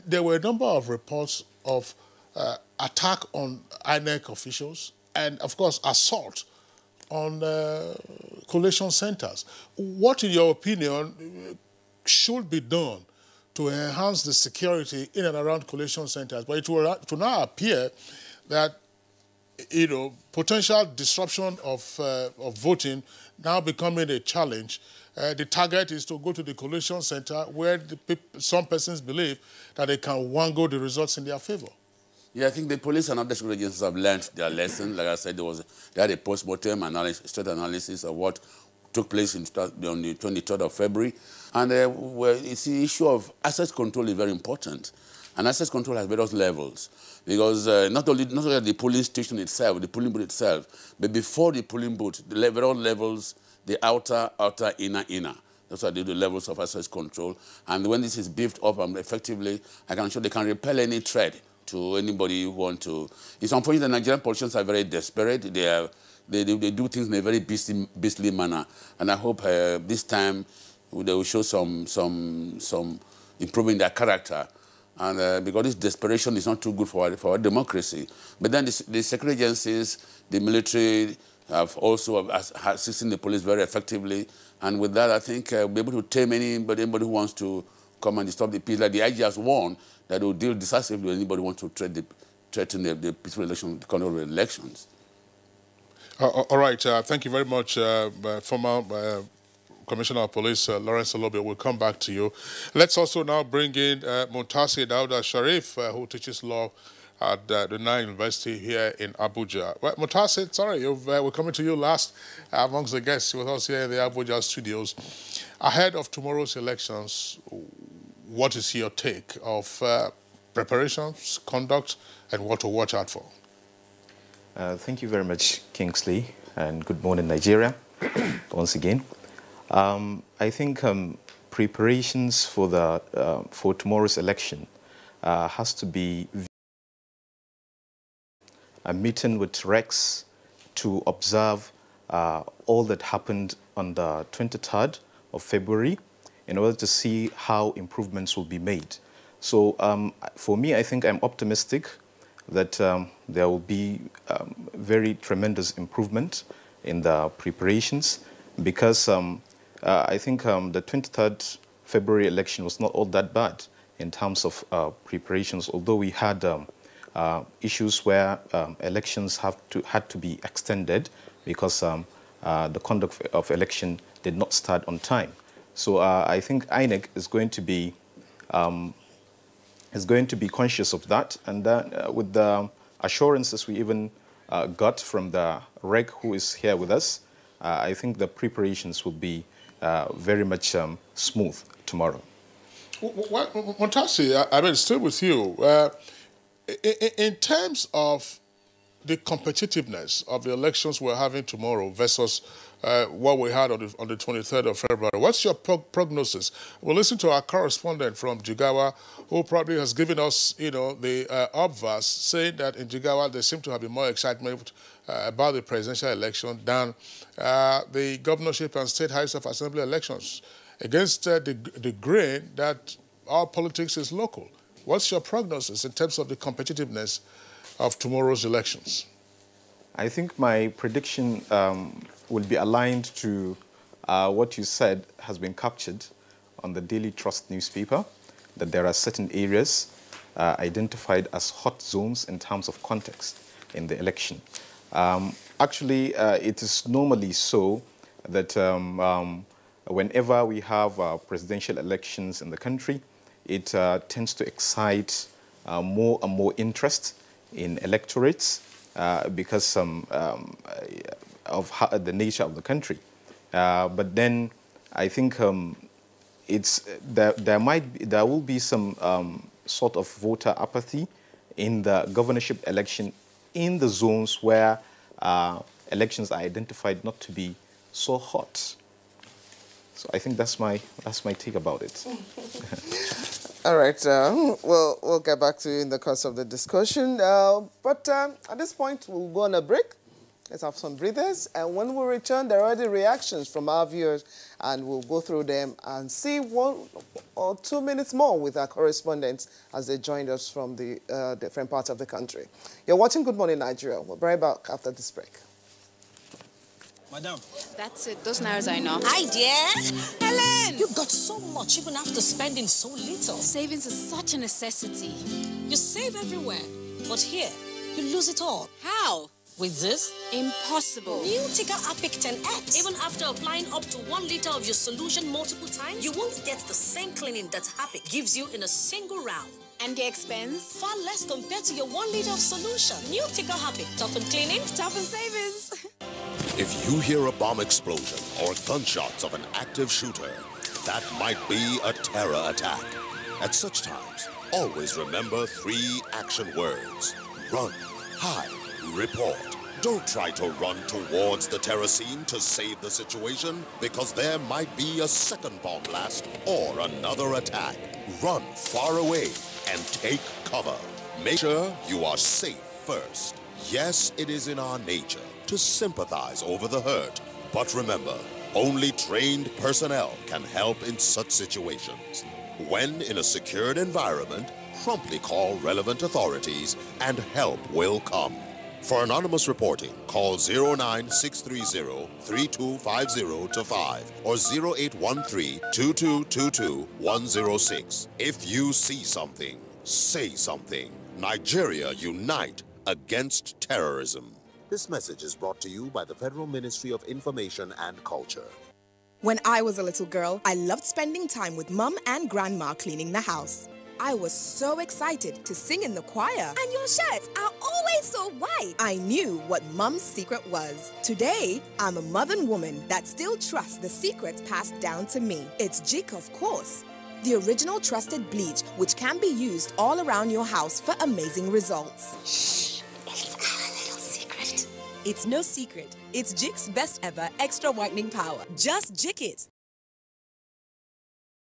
there were a number of reports of attack on INEC officials and, of course, assault on collation centers. What, in your opinion, should be done to enhance the security in and around collation centers? But it will now appear that, you know, potential disruption of voting now becoming a challenge. The target is to go to the collation center where some persons believe that they can wangle the results in their favor. Yeah, I think the police and other security agencies have learned their lesson. Like I said, they had a post-mortem analysis, straight analysis of what took place on the 23rd of February. And it's the issue of access control is very important. And access control has various levels. Because not only the polling station itself, the polling booth itself, but before the polling booth, the various levels, the outer, inner. Those are the levels of access control. And when this is beefed up effectively, I can show they can repel any threat to anybody who want to. It's unfortunate that Nigerian politicians are very desperate. They do things in a very beastly manner. And I hope this time they will show some improving their character. And because this desperation is not too good for our democracy. But then the security agencies, the military have also assisted the police very effectively. And with that, I think we'll be able to tame anybody who wants to come and disturb the peace. Like the IG has warned that they will deal decisively with anybody who wants to threaten the peaceful election, the conduct of elections. All right. Thank you very much, former Commissioner of Police Lawrence Olobi. We'll come back to you. Let's also now bring in Muntasi Dauda Sharif, who teaches law at the Nile University here in Abuja. Well, Muntasi, sorry, we're coming to you last amongst the guests with us here in the Abuja studios. Ahead of tomorrow's elections, what is your take of preparations, conduct, and what to watch out for? Thank you very much, Kingsley, and good morning, Nigeria, once again. I think preparations for tomorrow's election has to be a meeting with Rex to observe all that happened on the 23rd of February in order to see how improvements will be made. So for me, I think I'm optimistic that there will be very tremendous improvement in the preparations because I think the 23rd February election was not all that bad in terms of preparations, although we had issues where elections had to be extended because the conduct of election did not start on time. So I think INEC is going to be conscious of that, and with the assurances we even got from the reg who is here with us, I think the preparations will be very much smooth tomorrow. Well, Muntasi, I mean, still with you. In terms of the competitiveness of the elections we're having tomorrow versus what we had on the 23rd of February, what's your prognosis? We'll listen to our correspondent from Jigawa, who probably has given us, you know, the obverse, saying that in Jigawa there seems to have been more excitement about the presidential election than the governorship and state House of Assembly elections, against the grain that our politics is local. What's your prognosis in terms of the competitiveness of tomorrow's elections? I think my prediction will be aligned to what you said has been captured on the Daily Trust newspaper, that there are certain areas identified as hot zones in terms of context in the election. Actually, it is normally so that whenever we have presidential elections in the country, it tends to excite more and more interest in electorates because of the nature of the country. But then I think there will be some sort of voter apathy in the governorship election in the zones where elections are identified not to be so hot. So I think that's my take about it. All right. We'll get back to you in the course of the discussion. But at this point, we'll go on a break. Let's have some breathers. And when we return, there are already reactions from our viewers, and we'll go through them and see 1 or 2 minutes more with our correspondents as they joined us from the different parts of the country. You're watching Good Morning Nigeria. We'll be right back after this break. Madam. That's it. Those nairas are enough. Hi, dear. Helen, you got so much even after spending so little. Savings is such a necessity. You save everywhere, but here, you lose it all. How? With this? Impossible. New Tika Apic 10X. Even after applying up to 1 liter of your solution multiple times, you won't get the same cleaning that Apic gives you in a single round. And the expense? Far less compared to your 1 liter of solution. New Tika Apic. Tough in cleaning, tough in savings. If you hear a bomb explosion or gunshots of an active shooter, that might be a terror attack. At such times, always remember 3 action words. Run, hide, report. Don't try to run towards the terror scene to save the situation, because there might be a second bomb blast or another attack. Run far away and take cover. Make sure you are safe first. Yes, it is in our nature to sympathize over the hurt, but remember, only trained personnel can help in such situations. When in a secured environment, promptly call relevant authorities and help will come. For anonymous reporting, call 09630-3250-5 or 0813-2222-106. If you see something, say something. Nigeria unite against terrorism. This message is brought to you by the Federal Ministry of Information and Culture. When I was a little girl, I loved spending time with Mum and Grandma cleaning the house. I was so excited to sing in the choir. And your shirts are always so white. I knew what Mum's secret was. Today, I'm a modern woman that still trusts the secrets passed down to me. It's Jik, of course. The original trusted bleach, which can be used all around your house for amazing results. Shh, it's our little secret. It's no secret. It's Jik's best ever extra whitening power. Just Jik it.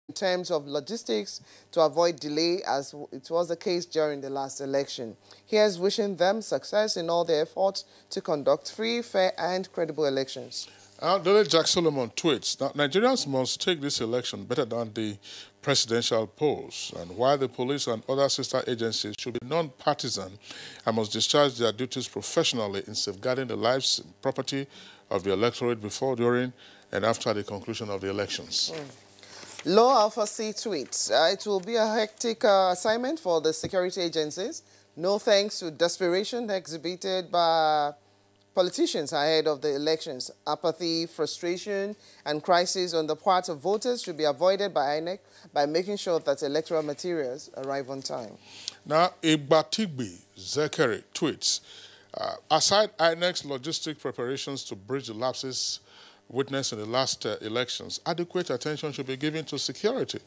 In terms of logistics, to avoid delay, as it was the case during the last election. Here's wishing them success in all their efforts to conduct free, fair, and credible elections. Dele Jack Solomon tweets, now, Nigerians must take this election better than the presidential polls, and while the police and other sister agencies should be non-partisan and must discharge their duties professionally in safeguarding the lives and property of the electorate before, during, and after the conclusion of the elections. Low Alpha C tweets, it will be a hectic assignment for the security agencies. No thanks to desperation exhibited by politicians ahead of the elections. Apathy, frustration, and crisis on the part of voters should be avoided by INEC by making sure that electoral materials arrive on time. Now, Igbatigbi Zekeri tweets, aside INEC's logistic preparations to bridge the lapses witnessed in the last elections, adequate attention should be given to security.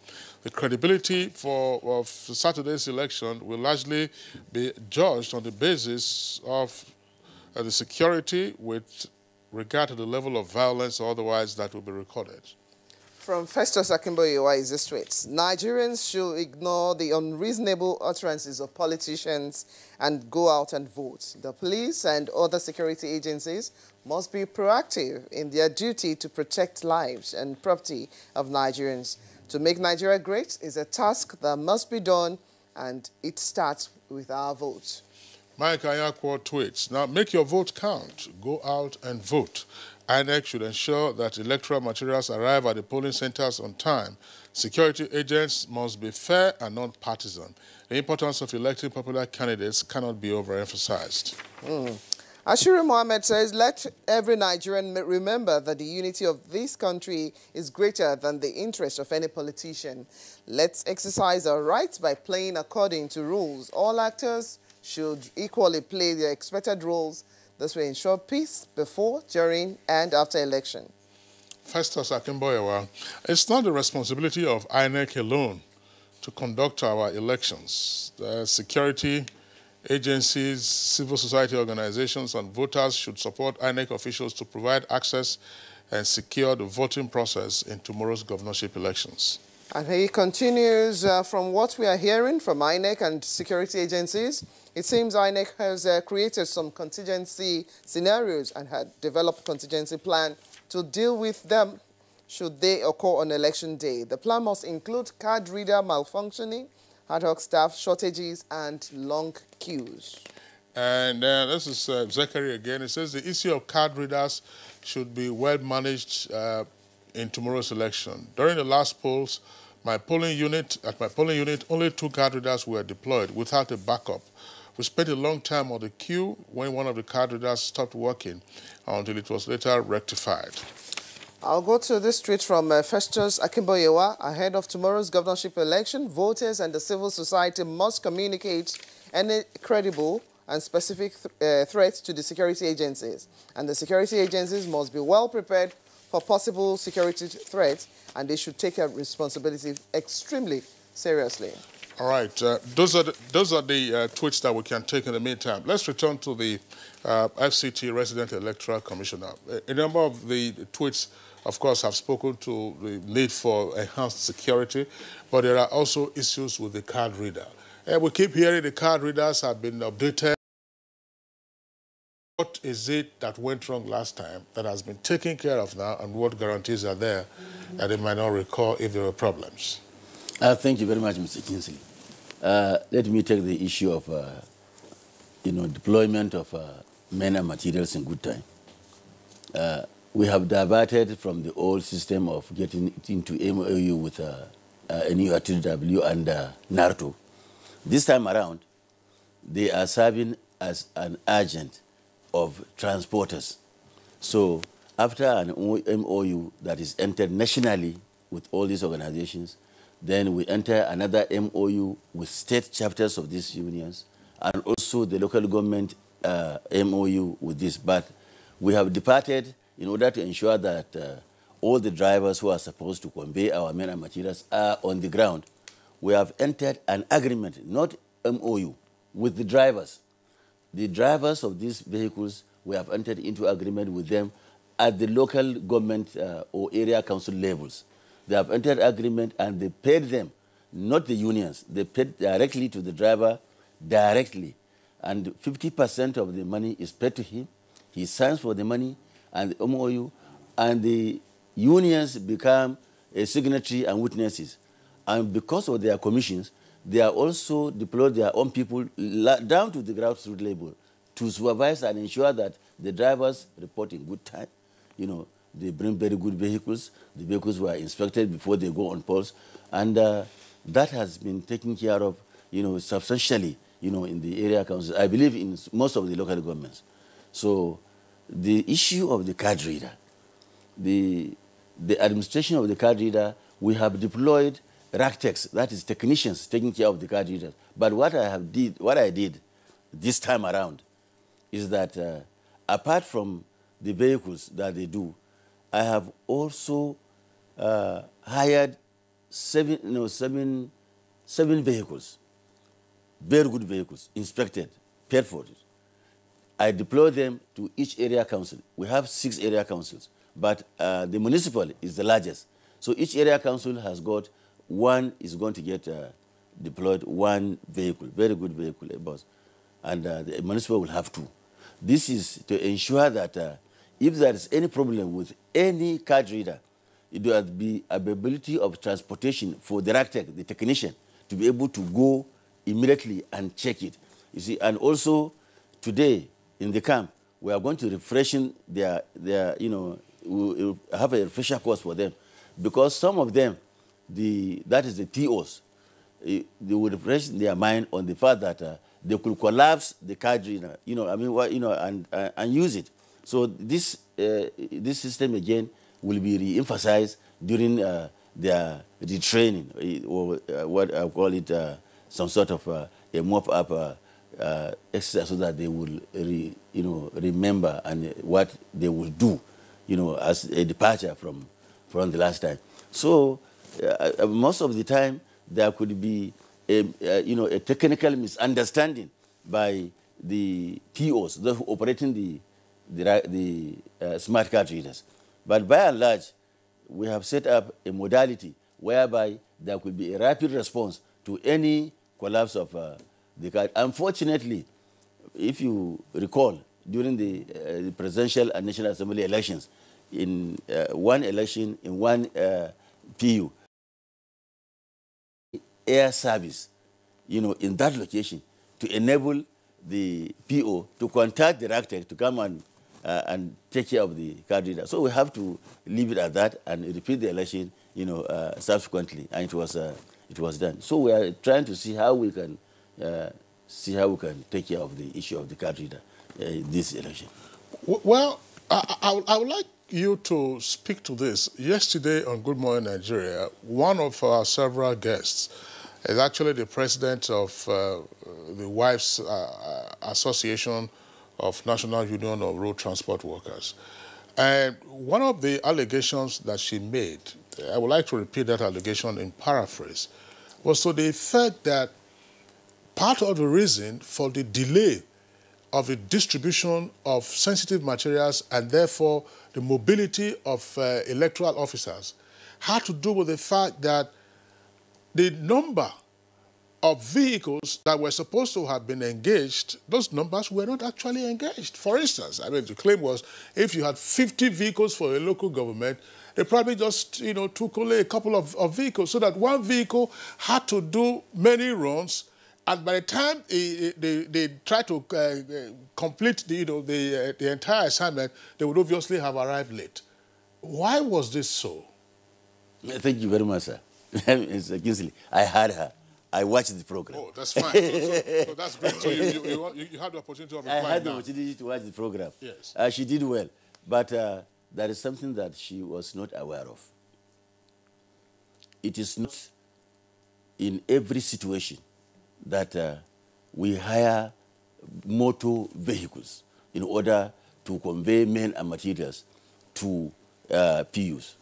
The credibility of Saturday's election will largely be judged on the basis of the security with regard to the level of violence or otherwise that will be recorded. From Festus Akimboyewa is this tweet. Nigerians should ignore the unreasonable utterances of politicians and go out and vote. The police and other security agencies must be proactive in their duty to protect lives and property of Nigerians. To make Nigeria great is a task that must be done, and it starts with our vote. Mike Ayakwa tweets, now make your vote count. Go out and vote. INEC should ensure that electoral materials arrive at the polling centers on time. Security agents must be fair and non-partisan. The importance of electing popular candidates cannot be overemphasized. Ashura Mohammed says, let every Nigerian remember that the unity of this country is greater than the interest of any politician. Let's exercise our rights by playing according to rules. All actors should equally play their expected roles. This will ensure peace before, during, and after election. Festus Akimboyewa, it's not the responsibility of INEC alone to conduct our elections. The security agencies, civil society organizations, and voters should support INEC officials to provide access and secure the voting process in tomorrow's governorship elections. And he continues, from what we are hearing from INEC and security agencies, it seems INEC has created some contingency scenarios and had developed a contingency plan to deal with them should they occur on election day. The plan must include card reader malfunctioning, ad hoc staff shortages, and long queues. And this is Zachary again. It says the issue of card readers should be well managed in tomorrow's election. During the last polls, at my polling unit, only 2 card readers were deployed without a backup. We spent a long time on the queue when one of the card readers stopped working until it was later rectified. I'll go to this tweet from Festus Akimboyewa. Ahead of tomorrow's governorship election, voters and the civil society must communicate any credible and specific threats to the security agencies. And the security agencies must be well prepared for possible security threats, and they should take their responsibility extremely seriously. All right, those are the tweets that we can take in the meantime. Let's return to the FCT Resident Electoral Commissioner. A number of the tweets, of course, have spoken to the need for enhanced security, but there are also issues with the card reader. We keep hearing the card readers have been updated. What is it that went wrong last time that has been taken care of now, and what guarantees are there that they might not recall if there were problems? Thank you very much, Mr. Kingsley. Let me take the issue of, deployment of men and materials in good time. We have diverted from the old system of getting into MOU with NURTW and NARTO. This time around, they are serving as an agent of transporters. So after an MOU that is entered nationally with all these organizations, then we enter another MOU with state chapters of these unions and also the local government MOU with this. But we have departed in order to ensure that all the drivers who are supposed to convey our men and materials are on the ground. We have entered an agreement, not MOU, with the drivers. The drivers of these vehicles, we have entered into agreement with them at the local government or area council levels. They have entered agreement and they paid them, not the unions. They paid directly to the driver, directly. And 50% of the money is paid to him. He signs for the money and the MOU, and the unions become a signatory and witnesses. And because of their commissions, they are also deployed their own people down to the grassroots level to supervise and ensure that the drivers report in good time. They bring very good vehicles. The vehicles were inspected before they go on polls. And that has been taken care of, substantially, in the area councils. I believe in most of the local governments. So the issue of the card reader, the administration of the card reader, we have deployed RACTEX, that is technicians taking care of the card readers. But what I did this time around is that apart from the vehicles that they do, I have also hired seven vehicles, very good vehicles, inspected, paid for it. I deploy them to each area council. We have 6 area councils, but the municipal is the largest. So each area council has got one is going to get deployed 1 vehicle, very good vehicle, a bus, and the municipal will have 2. This is to ensure that if there is any problem with any card reader, it will be availability of transportation for the RACTEC, the technician, to be able to go immediately and check it. You see, and also today in the camp, we are going to refreshing their we have a refresher course for them, because some of them, that is the TOs, they will refresh their mind on the fact that they could collapse the card reader, and use it. So this system again will be re-emphasized during their retraining, or what I call it, some sort of a mop-up exercise, so that they will remember and what they will do, as a departure from the last time. So most of the time there could be a technical misunderstanding by the TOs, those who operating the smart card readers. But by and large, we have set up a modality whereby there could be a rapid response to any collapse of the card. Unfortunately, if you recall, during the presidential and National Assembly elections, in one election, in one PU, air service, in that location, to enable the PO to contact the RACTEC to come and take care of the card reader. So we have to leave it at that and repeat the election, subsequently, and it was done. So we are trying to see how we can take care of the issue of the card reader this election. Well, I would like you to speak to this. Yesterday on Good Morning Nigeria, one of our several guests is actually the president of the Wives Association of National Union of Road Transport Workers. And one of the allegations that she made, I would like to repeat that allegation in paraphrase, was to the effect that part of the reason for the delay of the distribution of sensitive materials and therefore the mobility of electoral officers had to do with the fact that the number of vehicles that were supposed to have been engaged, those numbers were not actually engaged. For instance, the claim was if you had 50 vehicles for a local government, they probably just, took only a couple of vehicles, so that one vehicle had to do many runs, and by the time they try to complete the entire assignment, they would obviously have arrived late. Why was this so? Thank you very much, sir. Mr. Kingsley, I heard her. I watched the program. Oh, that's fine. So that's great. So you had the opportunity of replying. I had the opportunity to watch the program. Yes. She did well. But there is something that she was not aware of. It is not in every situation that we hire motor vehicles in order to convey men and materials to PUs.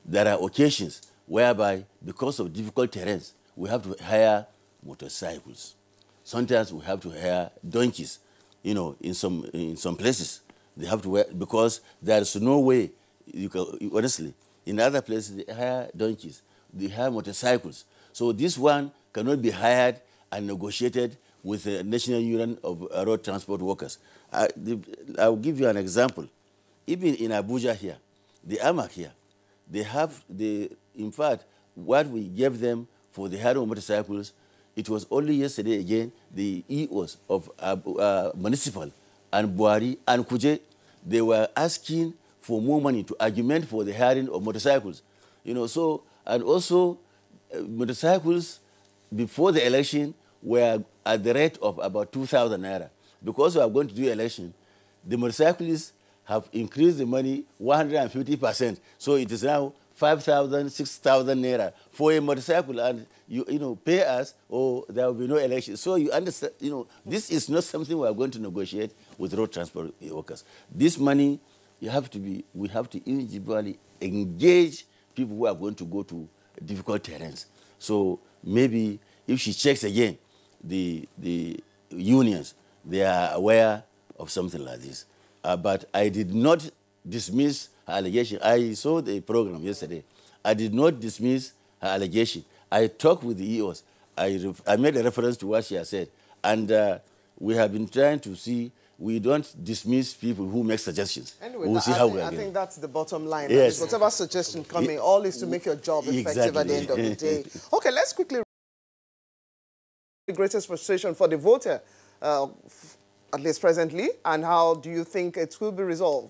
There are occasions whereby, because of difficult terrains, we have to hire motorcycles. Sometimes we have to hire donkeys. In some places they have to wear, because there is no way you can, honestly. In other places they hire donkeys, they hire motorcycles. So this one cannot be hired and negotiated with the National Union of Road Transport Workers. I'll give you an example. Even in Abuja here, the AMAC here, they have in fact, what we gave them for the hiring of motorcycles, it was only yesterday again, the EOs of Municipal and Buhari and Kuje, they were asking for more money to argument for the hiring of motorcycles. So, and also motorcycles before the election were at the rate of about 2,000 naira. Because we are going to do election, the motorcyclists have increased the money 150%. So it is now 5,000, 6,000 naira for a motorcycle, and you pay us, or there will be no election. So you understand, this is not something we are going to negotiate with road transport workers. This money, we have to individually engage people who are going to go to difficult terrains. So maybe if she checks again, the unions, they are aware of something like this. But I did not dismiss her allegation. I saw the program yesterday. I did not dismiss her allegation. I talked with the EOs. I made a reference to what she has said. And we have been trying to see, we don't dismiss people who make suggestions. Anyway, we'll see how we are I think that's the bottom line. Yes. Whatever suggestion coming, all is to make your job effective at the end of the day. Okay, let's quickly the greatest frustration for the voter, at least presently, and how do you think it will be resolved?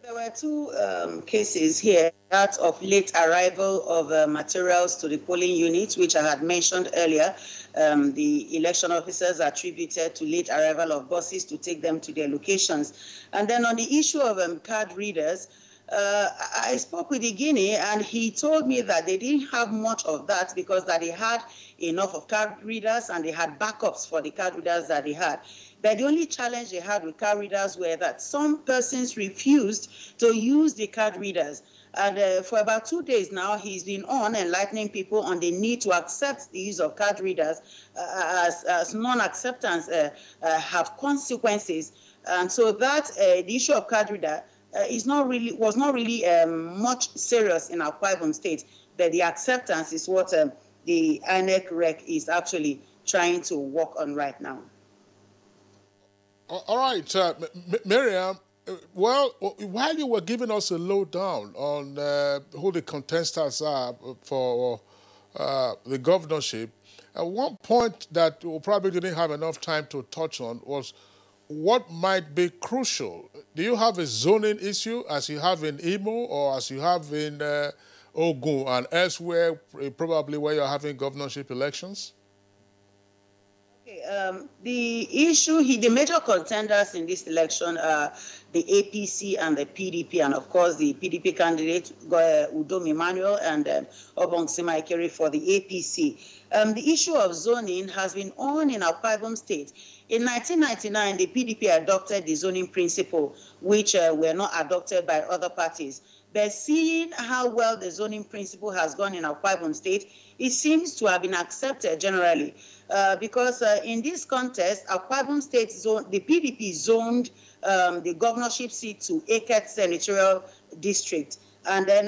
There were two cases here, that of late arrival of materials to the polling units, which I had mentioned earlier. The election officers attributed to late arrival of buses to take them to their locations. And then on the issue of card readers, I spoke with the Guinea, and he told me that they didn't have much of that because that they had enough of card readers and they had backups for the card readers that they had. But the only challenge they had with card readers were that some persons refused to use the card readers. And for about 2 days now, he's been on enlightening people on the need to accept the use of card readers as non-acceptance have consequences. And so that the issue of card reader was not really much serious in Akwa Ibom State. But the acceptance is what the INEC rec is actually trying to work on right now. All right, Miriam. Well, while you were giving us a lowdown on who the contestants are for the governorship, one point that we probably didn't have enough time to touch on was what might be crucial. Do you have a zoning issue as you have in Imo or as you have in Ogun and elsewhere, probably where you're having governorship elections? The issue, the major contenders in this election are the APC and the PDP, and of course the PDP candidate, Udom Emmanuel, and Obong Simaikere for the APC. The issue of zoning has been on in Akwa Ibom State. In 1999, the PDP adopted the zoning principle, which were not adopted by other parties. But seeing how well the zoning principle has gone in Akwa Ibom State, it seems to have been accepted generally. Because in this contest, Akwa Ibom State zone, the PDP zoned the governorship seat to Eket Senatorial District. And then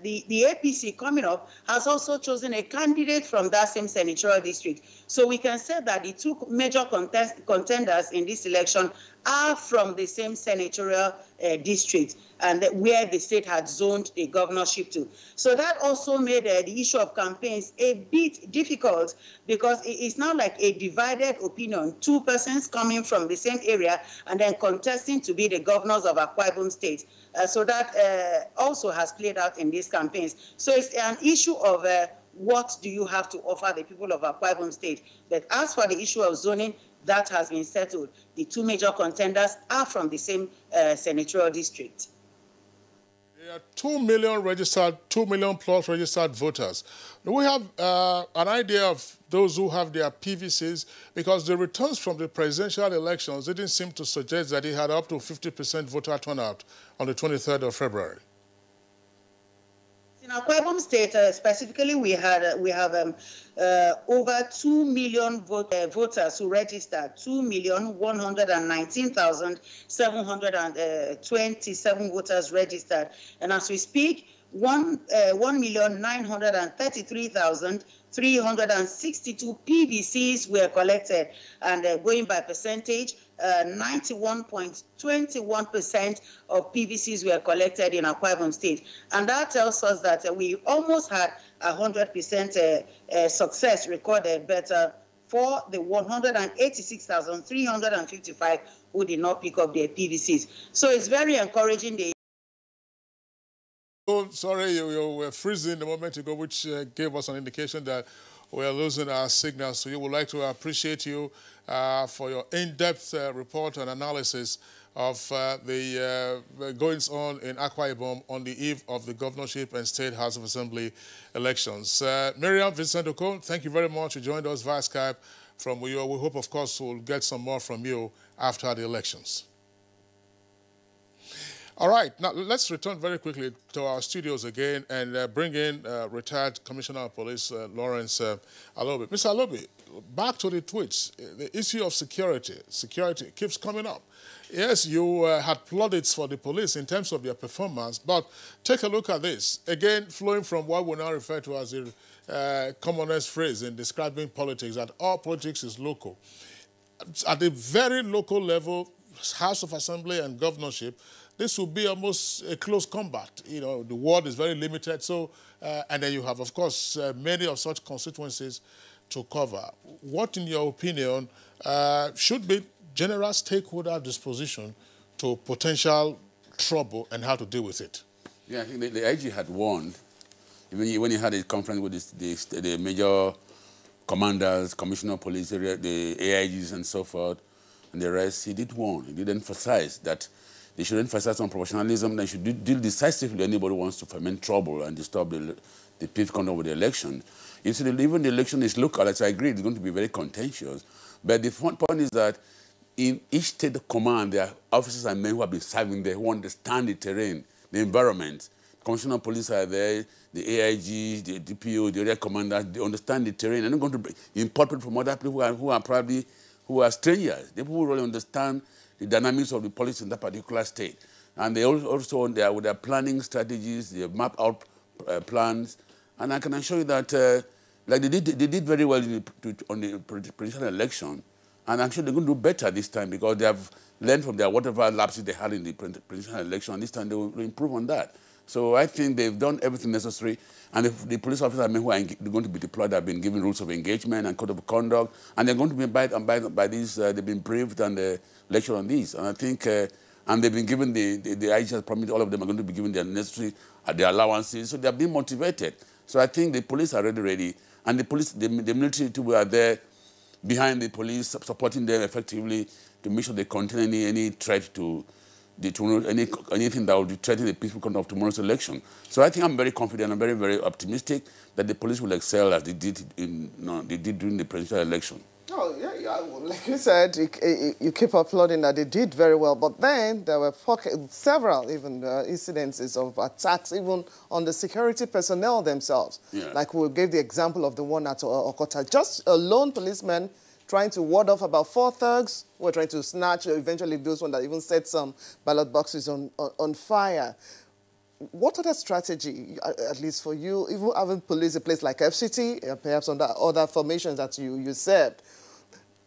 the APC coming up has also chosen a candidate from that same senatorial district. So we can say that the two major contenders in this election are from the same senatorial district, and where the state had zoned the governorship to. So that also made the issue of campaigns a bit difficult, because it's now like a divided opinion, two persons coming from the same area and then contesting to be the governors of Akwa Ibom State. So that also has played out in these campaigns. So it's an issue of what do you have to offer the people of Akwa Ibom State. But as for the issue of zoning, that has been settled. The two major contenders are from the same senatorial district. There are 2 million registered, 2 million plus registered voters. Do we have an idea of those who have their PVCs? Because the returns from the presidential elections didn't seem to suggest that he had up to 50% voter turnout on the 23rd of February. In Akwa Ibom State, specifically, we have over 2 million voters who registered, 2,119,727 voters registered. And as we speak, 1,933,362 PVCs were collected. And going by percentage, 91.21% of PVCs were collected in Akwa Ibom State. And that tells us that we almost had 100% success recorded, but for the 186,355 who did not pick up their PVCs. So it's very encouraging. Oh, sorry, you were freezing a moment ago, which gave us an indication that we are losing our signal. So we would like to appreciate you for your in-depth report and analysis of the goings on in Akwa Ibom on the eve of the governorship and State House of Assembly elections. Miriam Vincent Okon, thank you very much. You joined us via Skype from Uyo. We hope, of course, we'll get some more from you after the elections. All right, now let's return very quickly to our studios again and bring in retired Commissioner of Police Lawrence Alobi. Mr. Alobi, back to the tweets. The issue of security keeps coming up. Yes, you had plaudits for the police in terms of their performance, but take a look at this. Again, flowing from what we now refer to as the commonest phrase in describing politics, that all politics is local. At the very local level, House of Assembly and governorship, this will be almost a close combat. You know, the ward is very limited. So, and then you have, of course, many of such constituencies to cover. What, in your opinion, should be general stakeholder disposition to potential trouble and how to deal with it? Yeah, I think the IG had warned, even when he had a conference with the major commanders, commissioner of police, the AIGs and so forth, and the rest, he did warn, he did emphasize that they should emphasize on professionalism. They should deal decisively if anybody wants to foment trouble and disturb the peaceful conduct of the election. You see, even the election is local, as I agree, it's going to be very contentious. But the point is that in each state command, there are officers and men who have been serving there, who understand the terrain, the environment. Commissioner of police are there, the AIG, the DPO, the area commanders, they understand the terrain. They're not going to import people from other people who are strangers. The people who really understand the dynamics of the police in that particular state. And they also, with their planning strategies, they map out plans. And I can assure you that like they did very well on the presidential election. And actually they're going to do better this time because they have learned from their whatever lapses they had in the presidential election. And this time they will improve on that. So I think they've done everything necessary. And the police officers who are going to be deployed have been given rules of engagement and code of conduct. And they're going to be by these, they've been briefed and lectured on these. And I think, and they've been given, the IG has promised all of them are going to be given their necessary, their allowances. So they're being motivated. So I think the police are already ready. And the police, the military too are there behind the police, supporting them effectively to make sure they contain any threat to anything that will threaten the peaceful conduct of tomorrow's election. So I think I'm very confident, I'm very, very optimistic that the police will excel as they did during the presidential election. Oh, yeah. Like you said, you keep applauding that they did very well, but then there were several even incidences of attacks, even on the security personnel themselves. Yeah. Like we gave the example of the one at Okota. Just a lone policeman trying to ward off about 4 thugs who were trying to snatch, eventually those ones that even set some ballot boxes on fire. What other strategy, at least for you, even having police a place like FCT, perhaps on other formations that you served,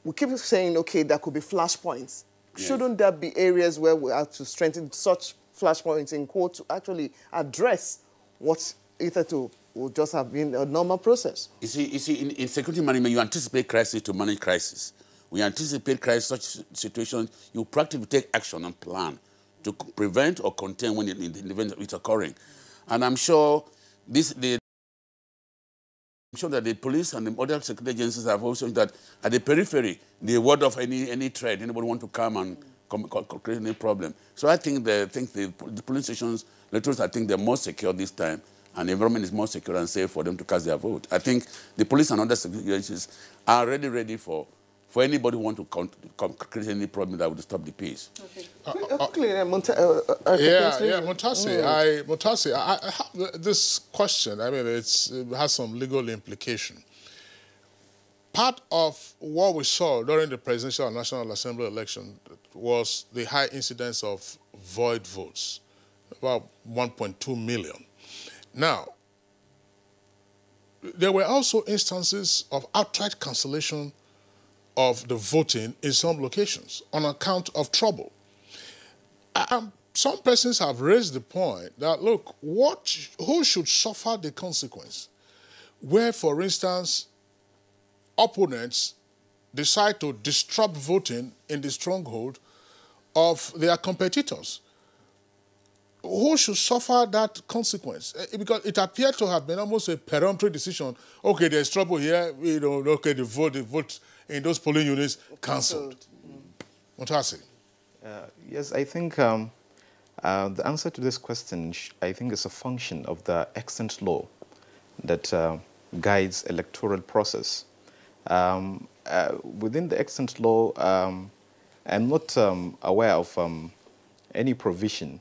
we keep saying, okay, there could be flashpoints. Yeah. Shouldn't there be areas where we have to strengthen such flashpoints in court to actually address what hitherto would just have been a normal process? You see, in security management, you anticipate crisis to manage crisis. When you anticipate crisis, such situations, you practically take action and plan to prevent or contain when the event is occurring. And I'm sure that the police and the other security agencies have also that at the periphery, they ward off any threat, anybody want to come and create any problem. So I think the police stations, I think they're more secure this time, and the environment is more secure and safe for them to cast their vote. I think the police and other security agencies are ready for anybody who wants to create any problem that would stop the peace. Okay. Montasi, I have this question. I mean, it has some legal implication. Part of what we saw during the presidential and National Assembly election was the high incidence of void votes, about 1.2 million. Now, there were also instances of outright cancellation of the voting in some locations on account of trouble. Some persons have raised the point that, look, who should suffer the consequence where, for instance, opponents decide to disrupt voting in the stronghold of their competitors? Who should suffer that consequence? Because it appeared to have been almost a peremptory decision. Okay, there's trouble here. Okay, the vote in those polling units cancelled. Montasi. Yes, I think the answer to this question, I think, is a function of the extant law that guides electoral process. Within the extant law, I'm not aware of any provision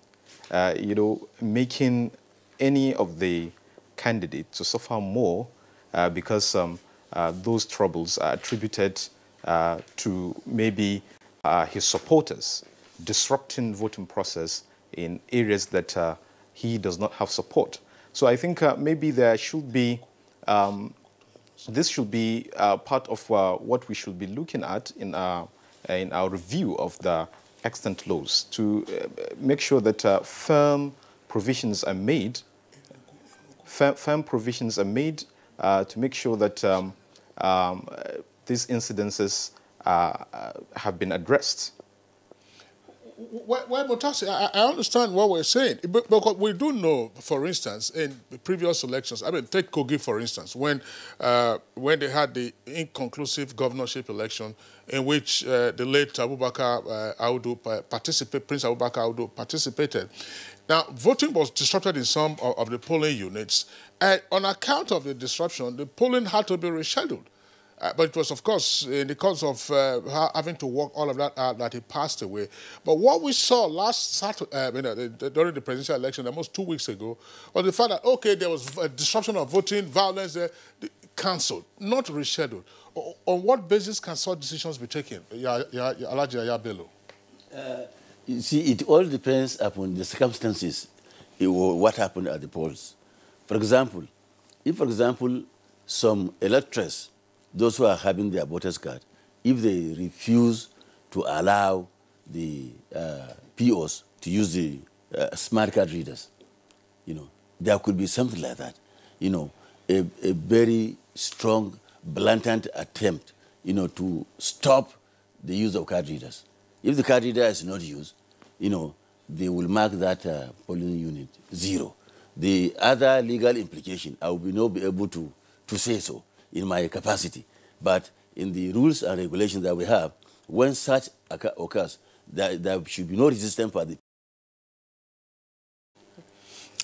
making any of the candidates to suffer more because those troubles are attributed to maybe his supporters disrupting voting process in areas that he does not have support. So I think maybe there should be, this should be part of what we should be looking at in our review of the extant laws to make sure that firm provisions are made, to make sure that these incidences have been addressed. Well, Montasi, I understand what we're saying, but we do know, for instance, in the previous elections, I mean, take Kogi, for instance, when they had the inconclusive governorship election in which the late Abubakar Audu Prince Abubakar Audu participated. Now, voting was disrupted in some of the polling units, and on account of the disruption, the polling had to be rescheduled. But it was, of course, in the course of having to work all of that out that he passed away. But what we saw last Saturday, during the presidential election, almost 2 weeks ago, was the fact that, okay, there was a disruption of voting, violence there, cancelled, not rescheduled. On what basis can such decisions be taken? Alaji Ayabelo. You see, it all depends upon the circumstances, what happened at the polls. For example, if, for example, some electors, those who are having their voters card, if they refuse to allow the POs to use the smart card readers, there could be something like that. A very strong, blatant attempt, to stop the use of card readers. If the card reader is not used, they will mark that polling unit 0. The other legal implication, I will not be able to say so in my capacity. But in the rules and regulations that we have, when such occurs, there should be no resistance for the...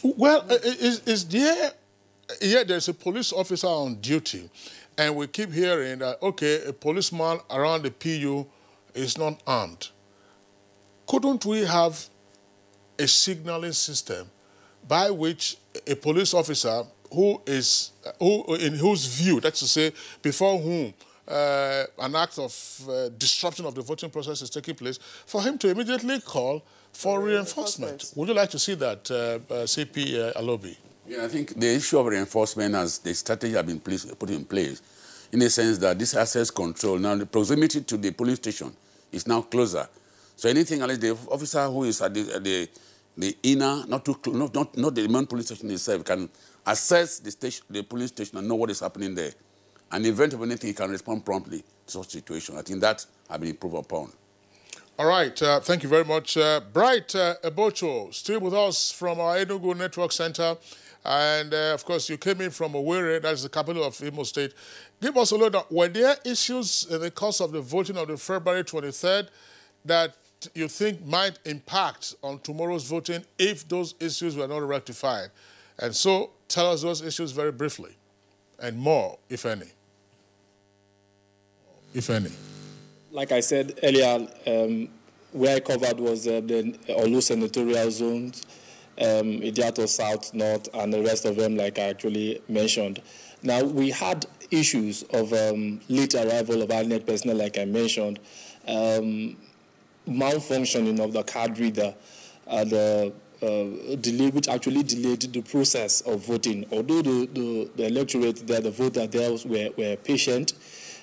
Well, there's a police officer on duty, and we keep hearing that, okay, a policeman around the PU is not armed. Couldn't we have a signaling system by which a police officer in whose view, that's to say, before whom an act of disruption of the voting process is taking place, for him to immediately call for reinforcement? Would you like to see that, CP Alobi? Yeah, I think the issue of reinforcement, as the strategy has been put in place, in the sense that this access control, now the proximity to the police station is now closer. So anything, unless the officer who is at the inner, not the main police station itself, can assess the police station and know what is happening there. And in the event of anything, he can respond promptly to such situation. I think that has been improved upon. All right, thank you very much. Bright Ebocho, still with us from our Enugu Network Center. And, of course, you came in from Owerri, that is the capital of Imo State. Give us a look at, were there issues in the course of the voting of the February 23rd that you think might impact on tomorrow's voting if those issues were not rectified? And so, tell us those issues very briefly, and more, if any. If any. Like I said earlier, where I covered was the Olu senatorial zones, Idiato South, North, and the rest of them, like I actually mentioned. Now, we had issues of late arrival of INEC personnel, like I mentioned, malfunctioning of the card reader, which actually delayed the process of voting. Although the electorate there, the voter there were patient,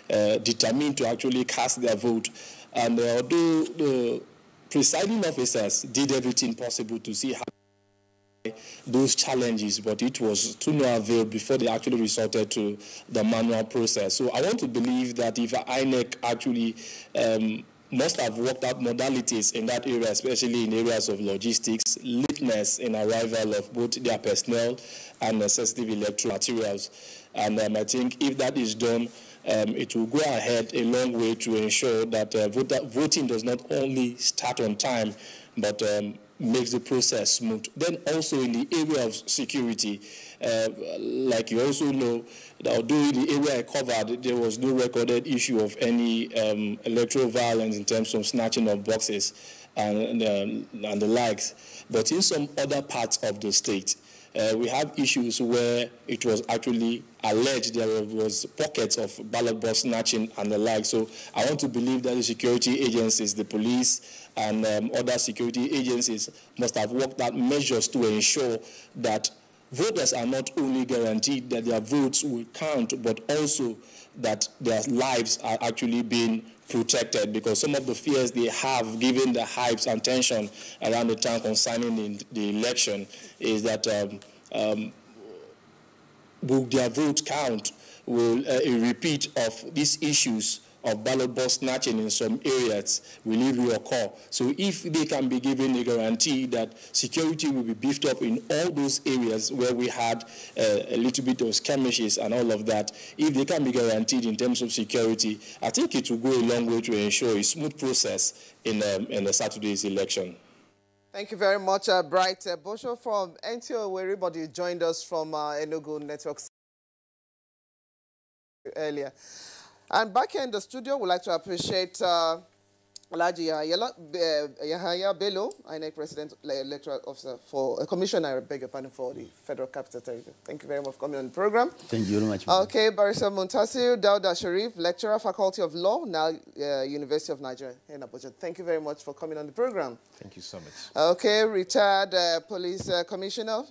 determined to actually cast their vote, and although the presiding officers did everything possible to see how those challenges, but it was to no avail before they actually resorted to the manual process. So I want to believe that if INEC actually must have worked out modalities in that area, especially in areas of logistics, lateness in arrival of both their personnel and sensitive electoral materials. And I think if that is done, it will go ahead a long way to ensure that voting does not only start on time, but makes the process smooth. Then also in the area of security, like you also know, that although in the area I covered, there was no recorded issue of any electoral violence in terms of snatching of boxes and the likes. But in some other parts of the state, we have issues where it was actually alleged there was pockets of ballot box snatching and the like. So I want to believe that the security agencies, the police, and other security agencies must have worked out measures to ensure that voters are not only guaranteed that their votes will count, but also that their lives are actually being protected, because some of the fears they have, given the hypes and tension around the town concerning the election, is that will their vote count? Will a repeat of these issues of ballot box snatching in some areas will it reoccur? So if they can be given a guarantee that security will be beefed up in all those areas where we had a little bit of skirmishes and all of that, if they can be guaranteed in terms of security, I think it will go a long way to ensure a smooth process in the Saturday's election. Thank you very much, Bright Bosho from NTO, where everybody joined us from Enugu Network earlier. And back here in the studio, we'd like to appreciate Alhaji Yahaya Bello, INEC President Electoral Officer for Commissioner, I beg your pardon, for the Federal Capital Territory. Thank you very much for coming on the program. Thank you very much. Okay, Barrister Muntasir Dauda Sharif, Lecturer, Faculty of Law, now University of Nigeria in Abuja. Thank you very much for coming on the program. Thank you so much. Okay, retired Police Commissioner,